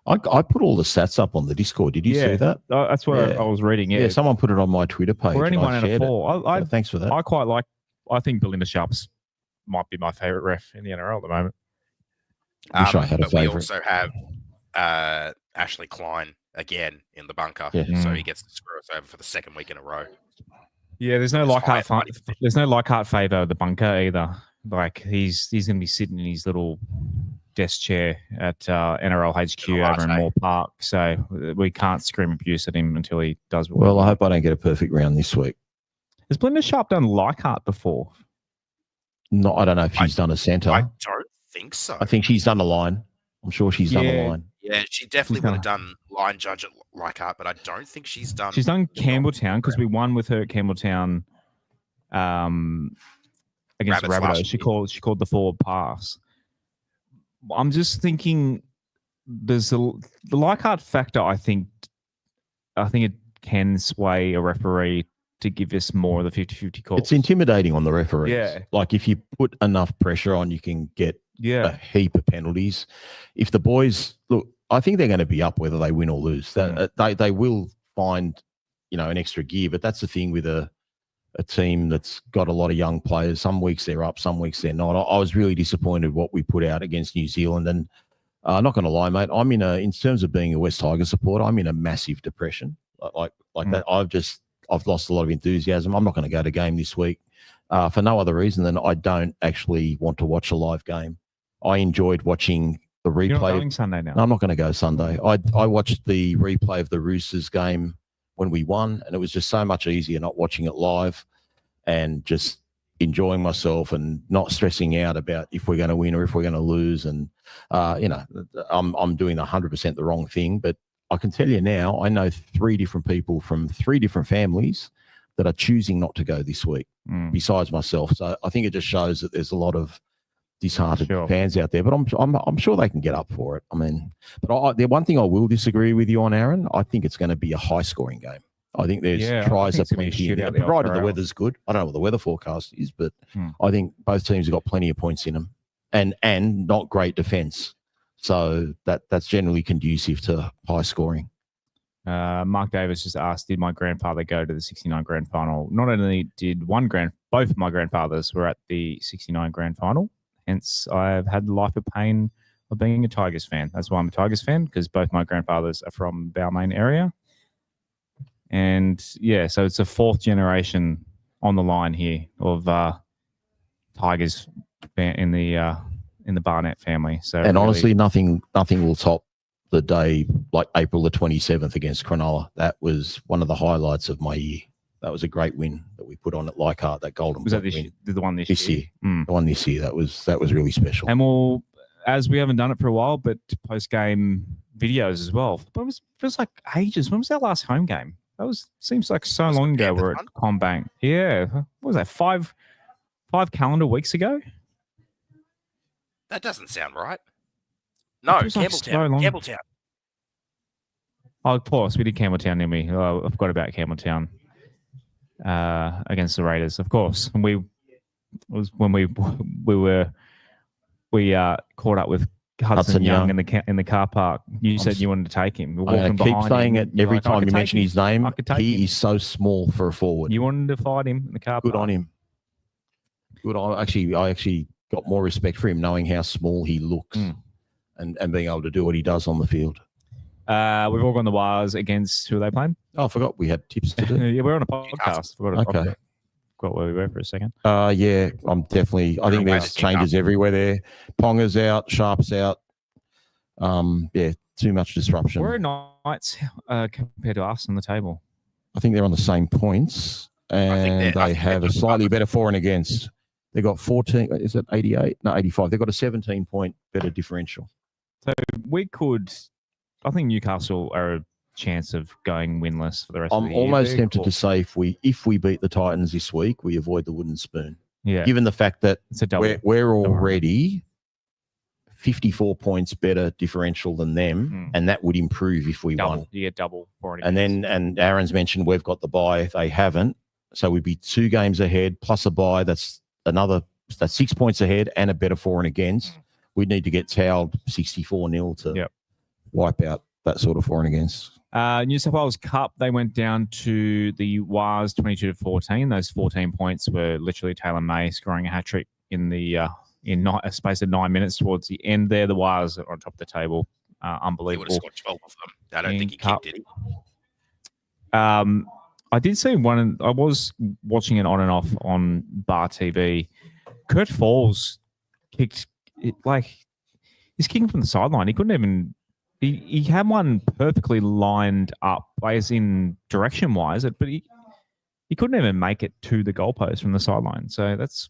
I put all the stats up on the Discord. Did you see that? That's what I was reading. Yeah, someone put it on my Twitter page. We're only 1 out of 4. Thanks for that. I quite like. I think Belinda Sharps might be my favorite ref in the NRL at the moment. Wish I had a favorite. We also have Ashley Klein again in the bunker, so he gets to screw us over for the second week in a row. Yeah, there's no Leichhardt favour of the bunker either. Like he's going to be sitting in his little desk chair at NRL HQ over in Moore Park, so we can't scream abuse at him until he does. Well, I hope I don't get a perfect round this week. Has Belinda Sharp done Leichhardt before? No, I don't know if she's done a centre. I don't think so. I think she's done a line. I'm sure she's done a line. Yeah, she definitely would have done line judge at Leichhardt, but I don't think she's done. She's done Campbelltown because we won with her at Campbelltown against Rabbitohs. She called the forward pass. I'm just thinking there's the Leichhardt factor. I think it can sway a referee to give us more of the 50-50 calls. It's intimidating on the referees. Yeah. Like if you put enough pressure on, you can get a heap of penalties. If the boys look, I think they're going to be up whether they win or lose. They will find, an extra gear, but that's the thing with a team that's got a lot of young players. Some weeks they're up, some weeks they're not. I was really disappointed what we put out against New Zealand, and not going to lie, mate, I'm in terms of being a West Tigers supporter, I'm in a massive depression. Like that. I've lost a lot of enthusiasm. I'm not going to go to game this week for no other reason than I don't actually want to watch a live game. I enjoyed watching the replay. You're not going Sunday now? No, I'm not going to go Sunday. I watched the replay of the Roosters game when we won, and it was just so much easier not watching it live and just enjoying myself and not stressing out about if we're going to win or if we're going to lose. And, I'm doing 100% the wrong thing, but I can tell you now, I know 3 different people from 3 different families that are choosing not to go this week, besides myself. So I think it just shows that there's a lot of disheartened fans out there. But I'm sure they can get up for it. I mean, but the one thing I will disagree with you on, Aaron, I think it's going to be a high-scoring game. I think there's tries are plenty in there, provided the weather's good. I don't know what the weather forecast is, but I think both teams have got plenty of points in them, and not great defence. So that's generally conducive to high scoring. Mark Davis just asked, did my grandfather go to the 69 grand final? Not only did both of my grandfathers were at the 69 grand final. Hence, I've had the life of pain of being a Tigers fan. That's why I'm a Tigers fan, because both my grandfathers are from Balmain area. And yeah, so it's a fourth generation on the line here of Tigers in the Barnett family. So, and really, honestly, nothing will top the day like April the 27th against Cronulla. That was one of the highlights of my year. That was a great win that we put on at Leichhardt. That golden was that the one this year? The one this year. That was really special. And we'll, as we haven't done it for a while, but post game videos as well. But it was like ages. When was our last home game? Seems like so long ago. We're at Combank. Yeah, what was that? Five calendar weeks ago. That doesn't sound right. No, Campbelltown. Like Campbelltown. Oh, of course, we did Campbelltown, didn't we? Oh, I forgot about Campbelltown against the Raiders, of course. And we caught up with Hudson Young in the car park. You said you wanted to take him. I keep saying it every time you mention his name. He is so small for a forward. You wanted to fight him in the car park. Good on him. Good on. I actually got more respect for him knowing how small he looks and being able to do what he does on the field. We've all gone the wires against who are they playing? Oh, I forgot we had tips to do. Yeah, we're on a podcast. Forgot where we were for a second. Yeah, I'm definitely. I think there's changes everywhere there. Ponga's out, Sharp's out. Yeah, too much disruption. Where are Knights compared to us on the table? I think they're on the same points, and they have a slightly better for and against. They got 14. Is it 88? No, 85. They've got a 17-point better differential. So we could. I think Newcastle are a chance of going winless for the rest of the year. I'm almost tempted to say if we beat the Titans this week, we avoid the wooden spoon. Yeah. Given the fact that we're already 54 points better differential than them, and that would improve if we won. You get double for it. And Aaron's mentioned we've got the bye. They haven't. So we'd be 2 games ahead plus a bye. That's 6 points ahead and a better for and against. We'd need to get towed 64-0 to wipe out that sort of for and against. New South Wales Cup, they went down to the Wires 22-14. Those 14 points were literally Taylan May scoring a hat-trick in a space of 9 minutes towards the end there. The Wires are on top of the table. Unbelievable. He would have scored 12 of them. I don't think he kicked, did he? I did see one. I was watching it on and off on Bar TV. Kurt Falls kicked it he's kicking from the sideline. He couldn't even. He had one perfectly lined up, as in direction-wise, but he couldn't even make it to the goalpost from the sideline. So that's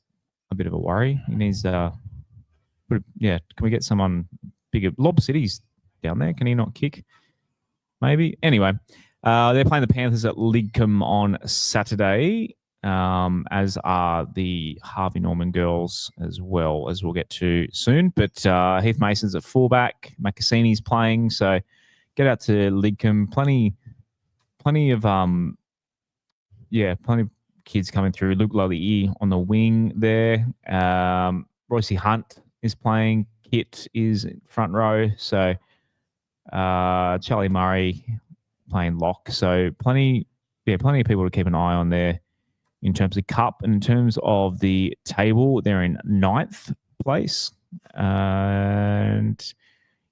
a bit of a worry. He needs can we get someone bigger? Lob City's down there. Can he not kick? Maybe. Anyway, they're playing the Panthers at Lidcombe on Saturday, as are the Harvey Norman girls as well, as we'll get to soon. But Heath Mason's at fullback. Macassini's playing, so get out to Lidcombe. Plenty of kids coming through. Luke Lolly on the wing there. Royce Hunt is playing. Kit is front row. So Charlie Murray playing lock. So plenty of people to keep an eye on there. In terms of cup and in terms of the table, they're in 9th place. And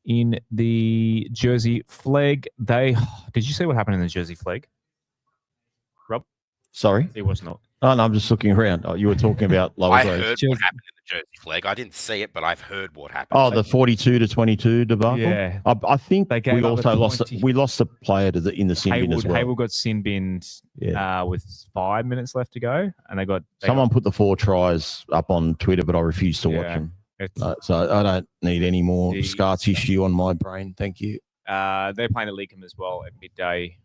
in the Jersey flag, did you see what happened in the Jersey flag? Rob? Sorry? It was not. Oh, no, I'm just looking around. Oh, you were talking about lower I grades. heard what happened in the Jersey flag. I didn't see it, but I've heard what happened. Oh, the 42-22 debacle? Yeah. I think we also lost a player in the sin bin as well. Hayward got sin binned with 5 minutes left to go. And someone put the 4 tries up on Twitter, but I refuse to watch them. So I don't need any more scar tissue on my brain. Thank you. They're playing at Leakham as well at midday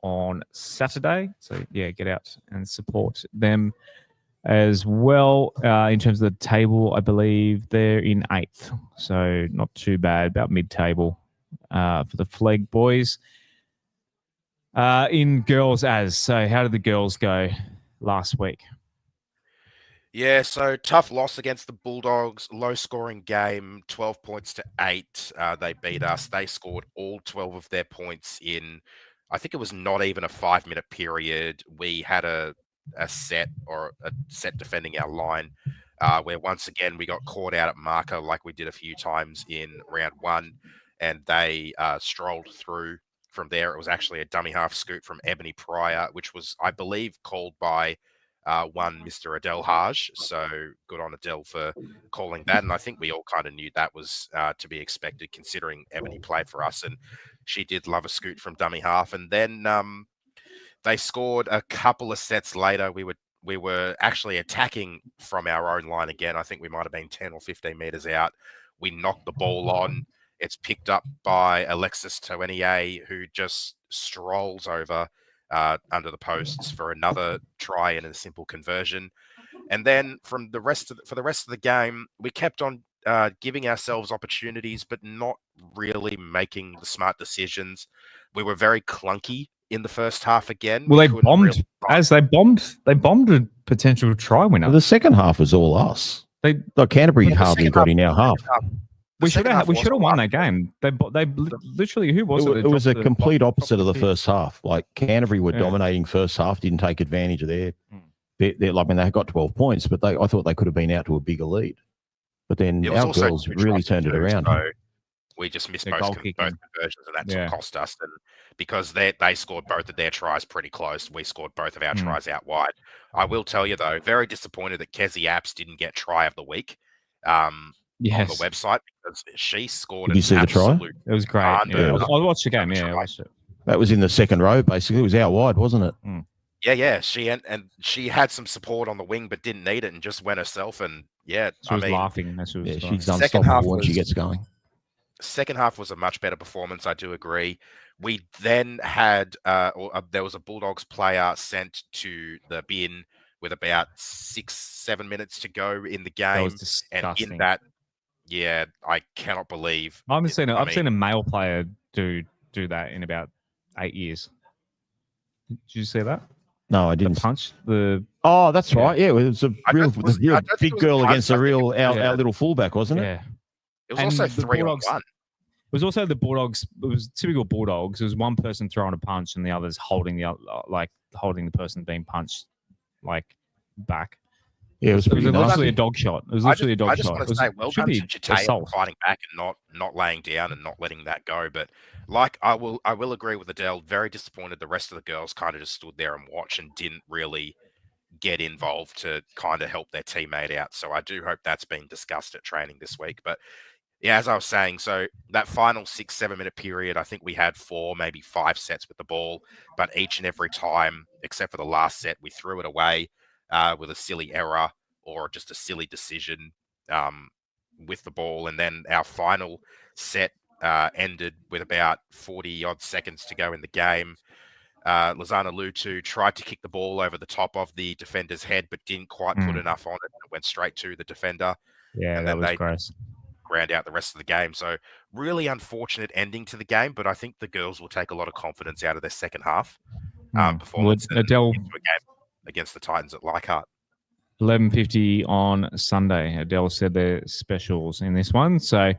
on Saturday. So, get out and support them as well. In terms of the table, I believe they're in 8th. So, not too bad. About mid-table for the Flag boys. In girls so how did the girls go last week? Yeah, so tough loss against the Bulldogs, low scoring game, 12 points to 8. They beat us. They scored all 12 of their points in, I think it was not even a 5-minute period. We had a set defending our line, where once again we got caught out at marker like we did a few times in round 1, and they strolled through. From there, it was actually a dummy half scoop from Ebony Pryor, which was, I believe, called by one Mr. Adele Haj. So good on Adele for calling that. And I think we all kind of knew that was to be expected, considering Ebony played for us, and she did love a scoot from dummy half. And then they scored a couple of sets later. We were actually attacking from our own line again. I think we might have been 10 or 15 meters out. We knocked the ball on. It's picked up by Alexis Doueihi, who just strolls over under the posts for another try and a simple conversion. And then for the rest of the game, we kept on giving ourselves opportunities, but not really making the smart decisions. We were very clunky in the first half again. Well, they bombed a potential try winner. Well, the second half was all us. Canterbury hardly got in our half. We should have won that game. They literally, who was it? It was a complete opposite of the first half. Like Canterbury were dominating first half, didn't take advantage of their like when they got 12 points, but I thought they could have been out to a bigger lead. But then our girls really turned it around. So we just missed both conversions, and that's what cost us. And because they scored both of their tries pretty close, we scored both of our tries out wide. I will tell you though, very disappointed that Kezzy Apps didn't get try of the week. On the website, because she scored. Did you see the try? It was great. I watched the game. Yeah, I watched it. That was in the second row. Basically, it was out wide, wasn't it? Yeah. She had some support on the wing, but didn't need it, and just went herself. And she was laughing. She's unstoppable when she gets going. Second half was a much better performance. I do agree. We then had there was a Bulldogs player sent to the bin with about 6-7 minutes to go in the game, that was disgusting. And in that. Yeah, I cannot believe. I've seen a male player do that in about 8 years. Did you see that? No, I didn't. The punch. Oh, that's right. Yeah, it was a real big girl against our little fullback, wasn't it? Yeah. It was also 3-on-1. It was also the Bulldogs. It was typical Bulldogs. It was one person throwing a punch and the others holding the person being punched back. Yeah, it was literally a dog shot. It was literally a dog shot. I just want to say, well done to Jatay fighting back and not laying down and not letting that go. But I will agree with Adele. Very disappointed. The rest of the girls kind of just stood there and watched and didn't really get involved to kind of help their teammate out. So I do hope that's been discussed at training this week. But yeah, as I was saying, so that final 6-7 minute period, I think we had 4, maybe 5 sets with the ball, but each and every time, except for the last set, we threw it away. With a silly error or just a silly decision with the ball. And then our final set ended with about 40-odd seconds to go in the game. Lizana Lutu tried to kick the ball over the top of the defender's head, but didn't quite put enough on it. It went straight to the defender. Yeah, and that was gross. Ground out the rest of the game. So really unfortunate ending to the game, but I think the girls will take a lot of confidence out of their second half performance Adele into a game against the Titans at Leichhardt. 11:50 on Sunday. Adele said their specials in this one. So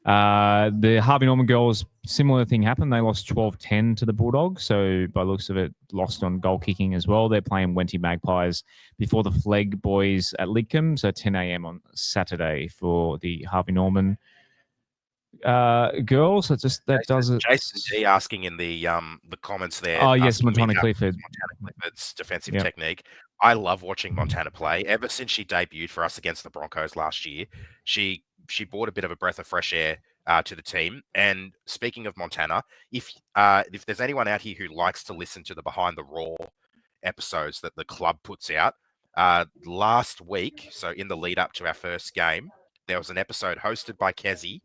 the Harvey Norman girls, similar thing happened. They lost 12-10 to the Bulldogs. So by the looks of it, lost on goal kicking as well. They're playing Wenty Magpies before the Flegg boys at Lidcombe. So 10 a.m. on Saturday for the Harvey Norman girls. Jason G asking in the comments there. Oh yes, Montana Clifford's defensive technique. I love watching Montana play. Ever since she debuted for us against the Broncos last year, she brought a bit of a breath of fresh air to the team. And speaking of Montana, if there's anyone out here who likes to listen to the Behind the Raw episodes that the club puts out, last week, so in the lead up to our first game, there was an episode hosted by Kezzy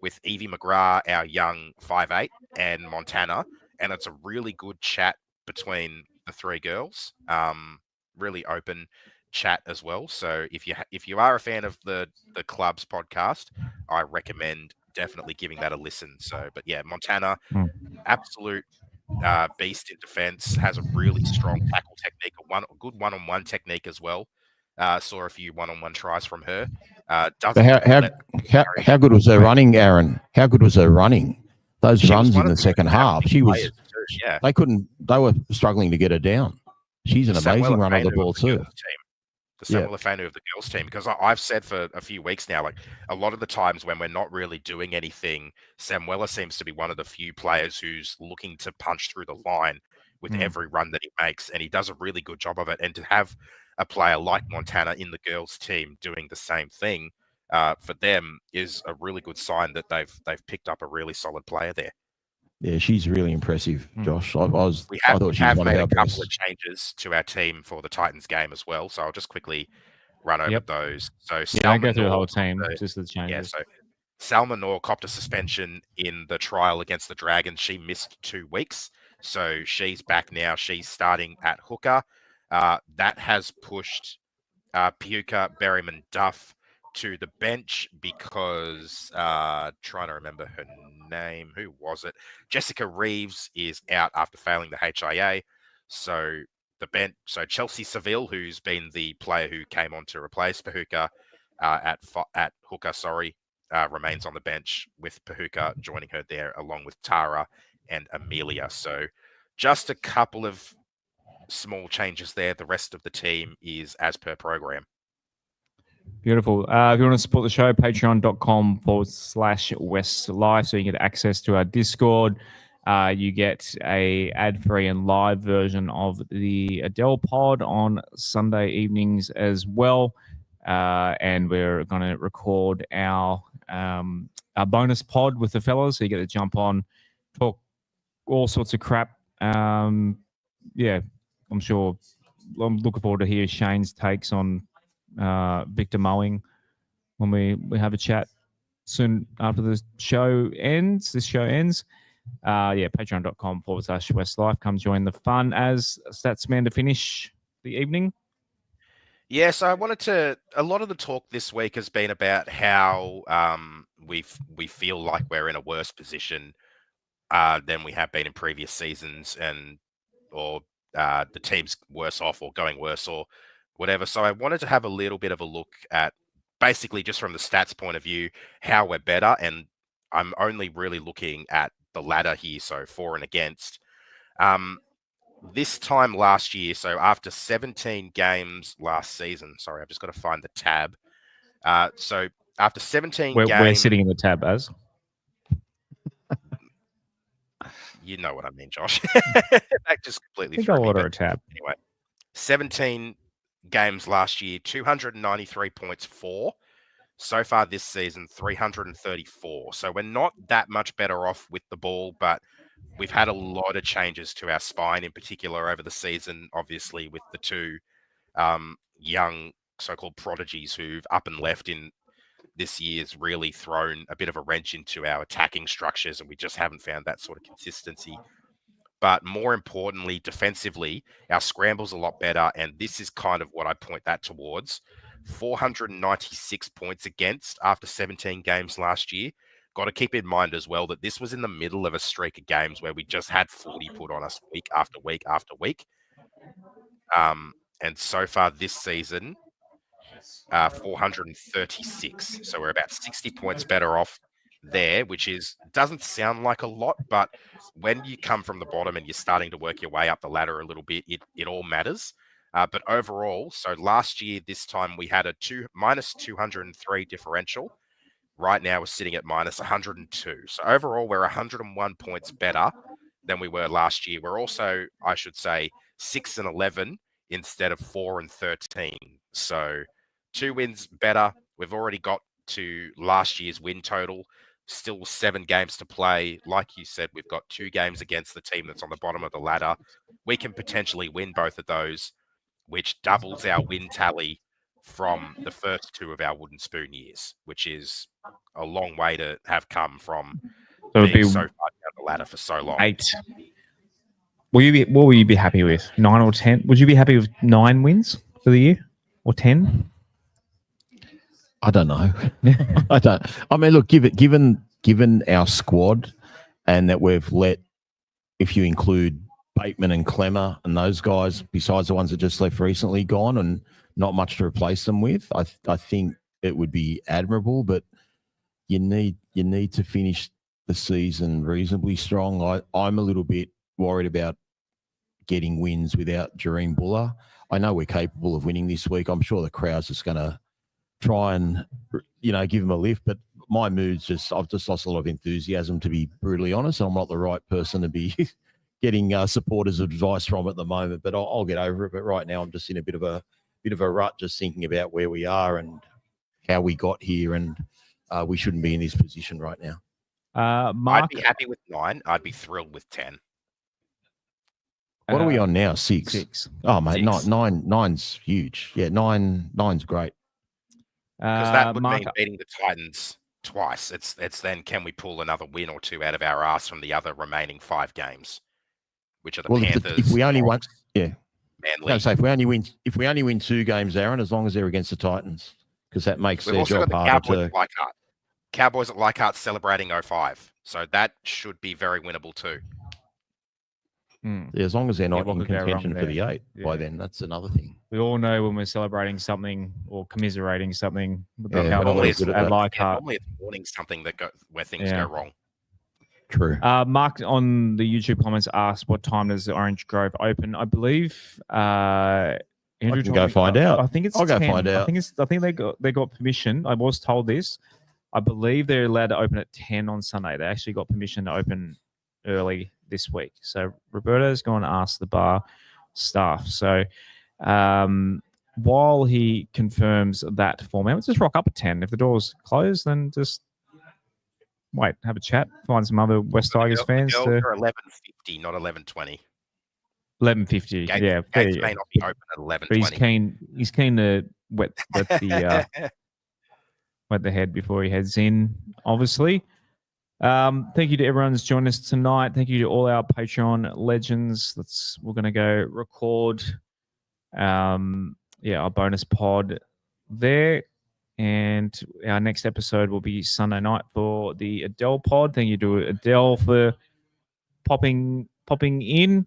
with Evie McGrath, our young 5'8", and Montana, and it's a really good chat between the three girls. Really open chat as well. So if you are a fan of the club's podcast, I recommend definitely giving that a listen. So, but yeah, Montana, absolute beast in defense, has a really strong tackle technique, a good one-on-one technique as well. Saw a few one-on-one tries from her. How good was her running, Aaron? How good was her running? Those runs in the second half, she was. Yeah, they were struggling to get her down. She's an amazing runner of the ball too. The Samuel Afenu of the girls team, because I've said for a few weeks now, like a lot of the times when we're not really doing anything, Samuela seems to be one of the few players who's looking to punch through the line with every run that he makes, and he does a really good job of it. And to have a player like Montana in the girls team doing the same thing for them is a really good sign that they've picked up a really solid player there. Yeah, she's really impressive, Josh. I thought she was one of our best. We have made a couple of changes to our team for the Titans game as well, so I'll just quickly run over those. So I go through the whole team, just the changes. Yeah, so Salma Noor copped a suspension in the trial against the Dragons. She missed 2 weeks, so she's back now. She's starting at hooker. That has pushed Piuka Berryman-Duff to the bench because trying to remember her name. Who was it? Jessica Reeves is out after failing the HIA. So the bench. So Chelsea Seville, who's been the player who came on to replace Piuka at hooker, remains on the bench with Piuka joining her there along with Tara and Amelia. So just a couple of small changes there. The rest of the team is as per program. Beautiful. If you want to support the show, patreon.com/WestsLife, so you get access to our Discord. You get a ad-free and live version of the Adele pod on Sunday evenings as well. And we're going to record our bonus pod with the fellas, so you get to jump on, talk all sorts of crap. I'm sure. I'm looking forward to hear Shane's takes on Victor mowing when we have a chat soon after the show ends. This show ends. Patreon.com/WestsLife. Come join the fun as Statsman to finish the evening. Yeah, so I wanted to. A lot of the talk this week has been about how we feel like we're in a worse position than we have been in previous seasons, or the team's worse off or going worse or whatever. So I wanted to have a little bit of a look at, basically just from the stats point of view, how we're better. And I'm only really looking at the ladder here, so for and against. This time last year, so after 17 games last season, sorry, I've just got to find the tab. So after 17 games... We're sitting in the tab, as... You know what I mean, Josh. That just completely threw me. Order a tab. Anyway, 17 games last year, 293 points for. So far this season, 334. So we're not that much better off with the ball, but we've had a lot of changes to our spine in particular over the season, obviously with the two young so-called prodigies who've up and left in this year's really thrown a bit of a wrench into our attacking structures, and we just haven't found that sort of consistency. But more importantly, defensively, our scramble's a lot better, and this is kind of what I point that towards. 496 points against after 17 games last year. Got to keep in mind as well that this was in the middle of a streak of games where we just had 40 put on us week after week after week. And so far this season, 436. So we're about 60 points better off there, which doesn't sound like a lot, but when you come from the bottom and you're starting to work your way up the ladder a little bit, it all matters. But overall, so last year, this time we had a minus 203 differential. Right now we're sitting at minus 102. So overall, we're 101 points better than we were last year. We're also, I should say, 6-11 instead of 4-13. So 2 wins better. We've already got to last year's win total. Still 7 games to play. Like you said, we've got 2 games against the team that's on the bottom of the ladder. We can potentially win both of those, which doubles our win tally from the first 2 of our wooden spoon years, which is a long way to have come from being so far down the ladder for so long. 8. What will you be happy with? 9 or 10? Would you be happy with 9 wins for the year, or 10? I don't know. I mean, look, given our squad and that we've let if you include Bateman and Clemmer and those guys, besides the ones that just left recently, gone and not much to replace them with, I think it would be admirable. But you need to finish the season reasonably strong. I'm a little bit worried about getting wins without Jareem Buller. I know we're capable of winning this week. I'm sure the crowd's just going to try and, give them a lift. But my mood's I've just lost a lot of enthusiasm, to be brutally honest. I'm not the right person to be getting supporters' advice from at the moment, but I'll get over it. But right now I'm just in a bit of a rut, just thinking about where we are and how we got here. And we shouldn't be in this position right now. Mark, I'd be happy with 9. I'd be thrilled with 10. What are we on now? 6. 6. Oh, mate, 9's huge. Yeah, 9's great. Because that would mean beating the Titans twice. It's then, can we pull another win or two out of our ass from the other remaining 5 games, which are the Panthers? If we only won, Manly. If we only win 2 games, Aaron, as long as they're against the Titans, because that makes their job harder. Cowboys at Leichhardt celebrating 05, so that should be very winnable too. Yeah, as long as they're not in contention for the 8 by then, that's another thing. We all know when we're celebrating something or commiserating something with the normally Cowboys at Leichhardt. Normally it's warning something where things go wrong. True. Mark on the YouTube comments asked, what time does the Orange Grove open? I believe Andrew can go find out. I think it's I'll 10. go find out. I think they got permission. I was told this. I believe they're allowed to open at 10 on Sunday. They actually got permission to open early this week. So Roberto's going to ask the bar staff. So while he confirms that for me, let's just rock up at 10. If the door's closed, then just wait, have a chat, find some other West Tigers fans. The girls are 11:50, not 11:20. 11:50. Yeah, gates may not be open at 11:20. But he's keen to wet the head before he heads in, obviously. Thank you to everyone who's joined us tonight. Thank you to all our Patreon legends. We're going to go record our bonus pod there. And our next episode will be Sunday night for the Adele pod. Thank you to Adele for popping in.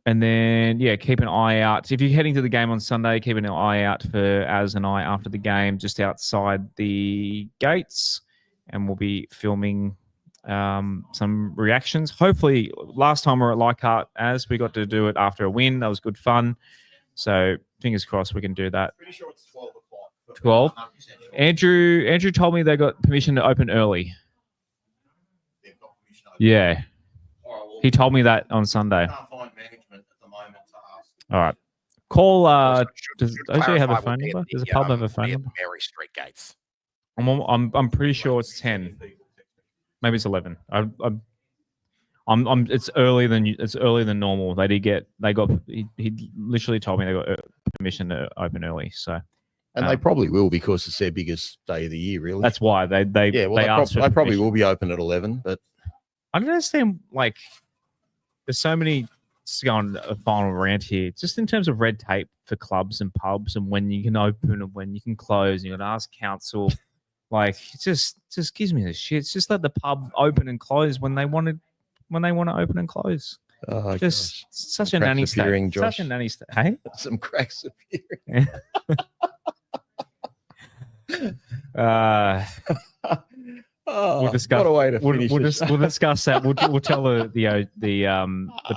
And then, keep an eye out. If you're heading to the game on Sunday, keep an eye out for Az and I after the game, just outside the gates. And we'll be filming some reactions. Hopefully, last time we were at Leichhardt, Az, we got to do it after a win. That was good fun. So, fingers crossed we can do that. Pretty sure it's 12 o'clock. 12? Andrew told me they got permission to open early. They've got permission to open. Yeah. He told me that on Sunday. I can't find management at the moment to ask. All right. Call. Does OJ have a phone number? Does the pub have a phone number? Mary Street gates. I'm pretty sure it's 10. Maybe it's 11. It's earlier than normal. He literally told me they got permission to open early. So. And they probably will, because it's their biggest day of the year, really. That's why they probably will be open at 11, but I don't understand, there's so many, just to go on a final rant here, just in terms of red tape for clubs and pubs and when you can open and when you can close, and you got to ask council. It just gives me the shit. It's just let the pub open and close when they want to open and close. Oh, just such a nanny state. Such a nanny state. Hey? Some cracks appearing. We'll discuss. What a way to finish we'll discuss that. We'll tell the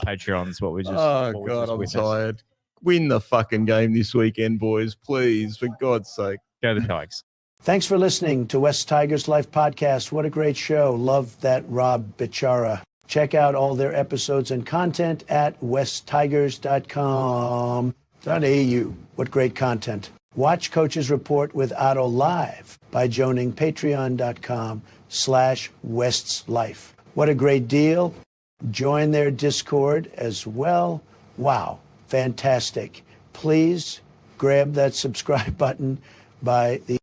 Patreons what we just. Oh God, I'm tired. Win the fucking game this weekend, boys, please, for God's sake. Go the Tigers. Thanks for listening to West Tigers Life Podcast. What a great show. Love that Rob Bichara. Check out all their episodes and content at westtigers.com.au. What great content. Watch Coach's Report with Otto live by joining patreon.com/WestsLife. What a great deal. Join their Discord as well. Wow, fantastic. Please grab that subscribe button by the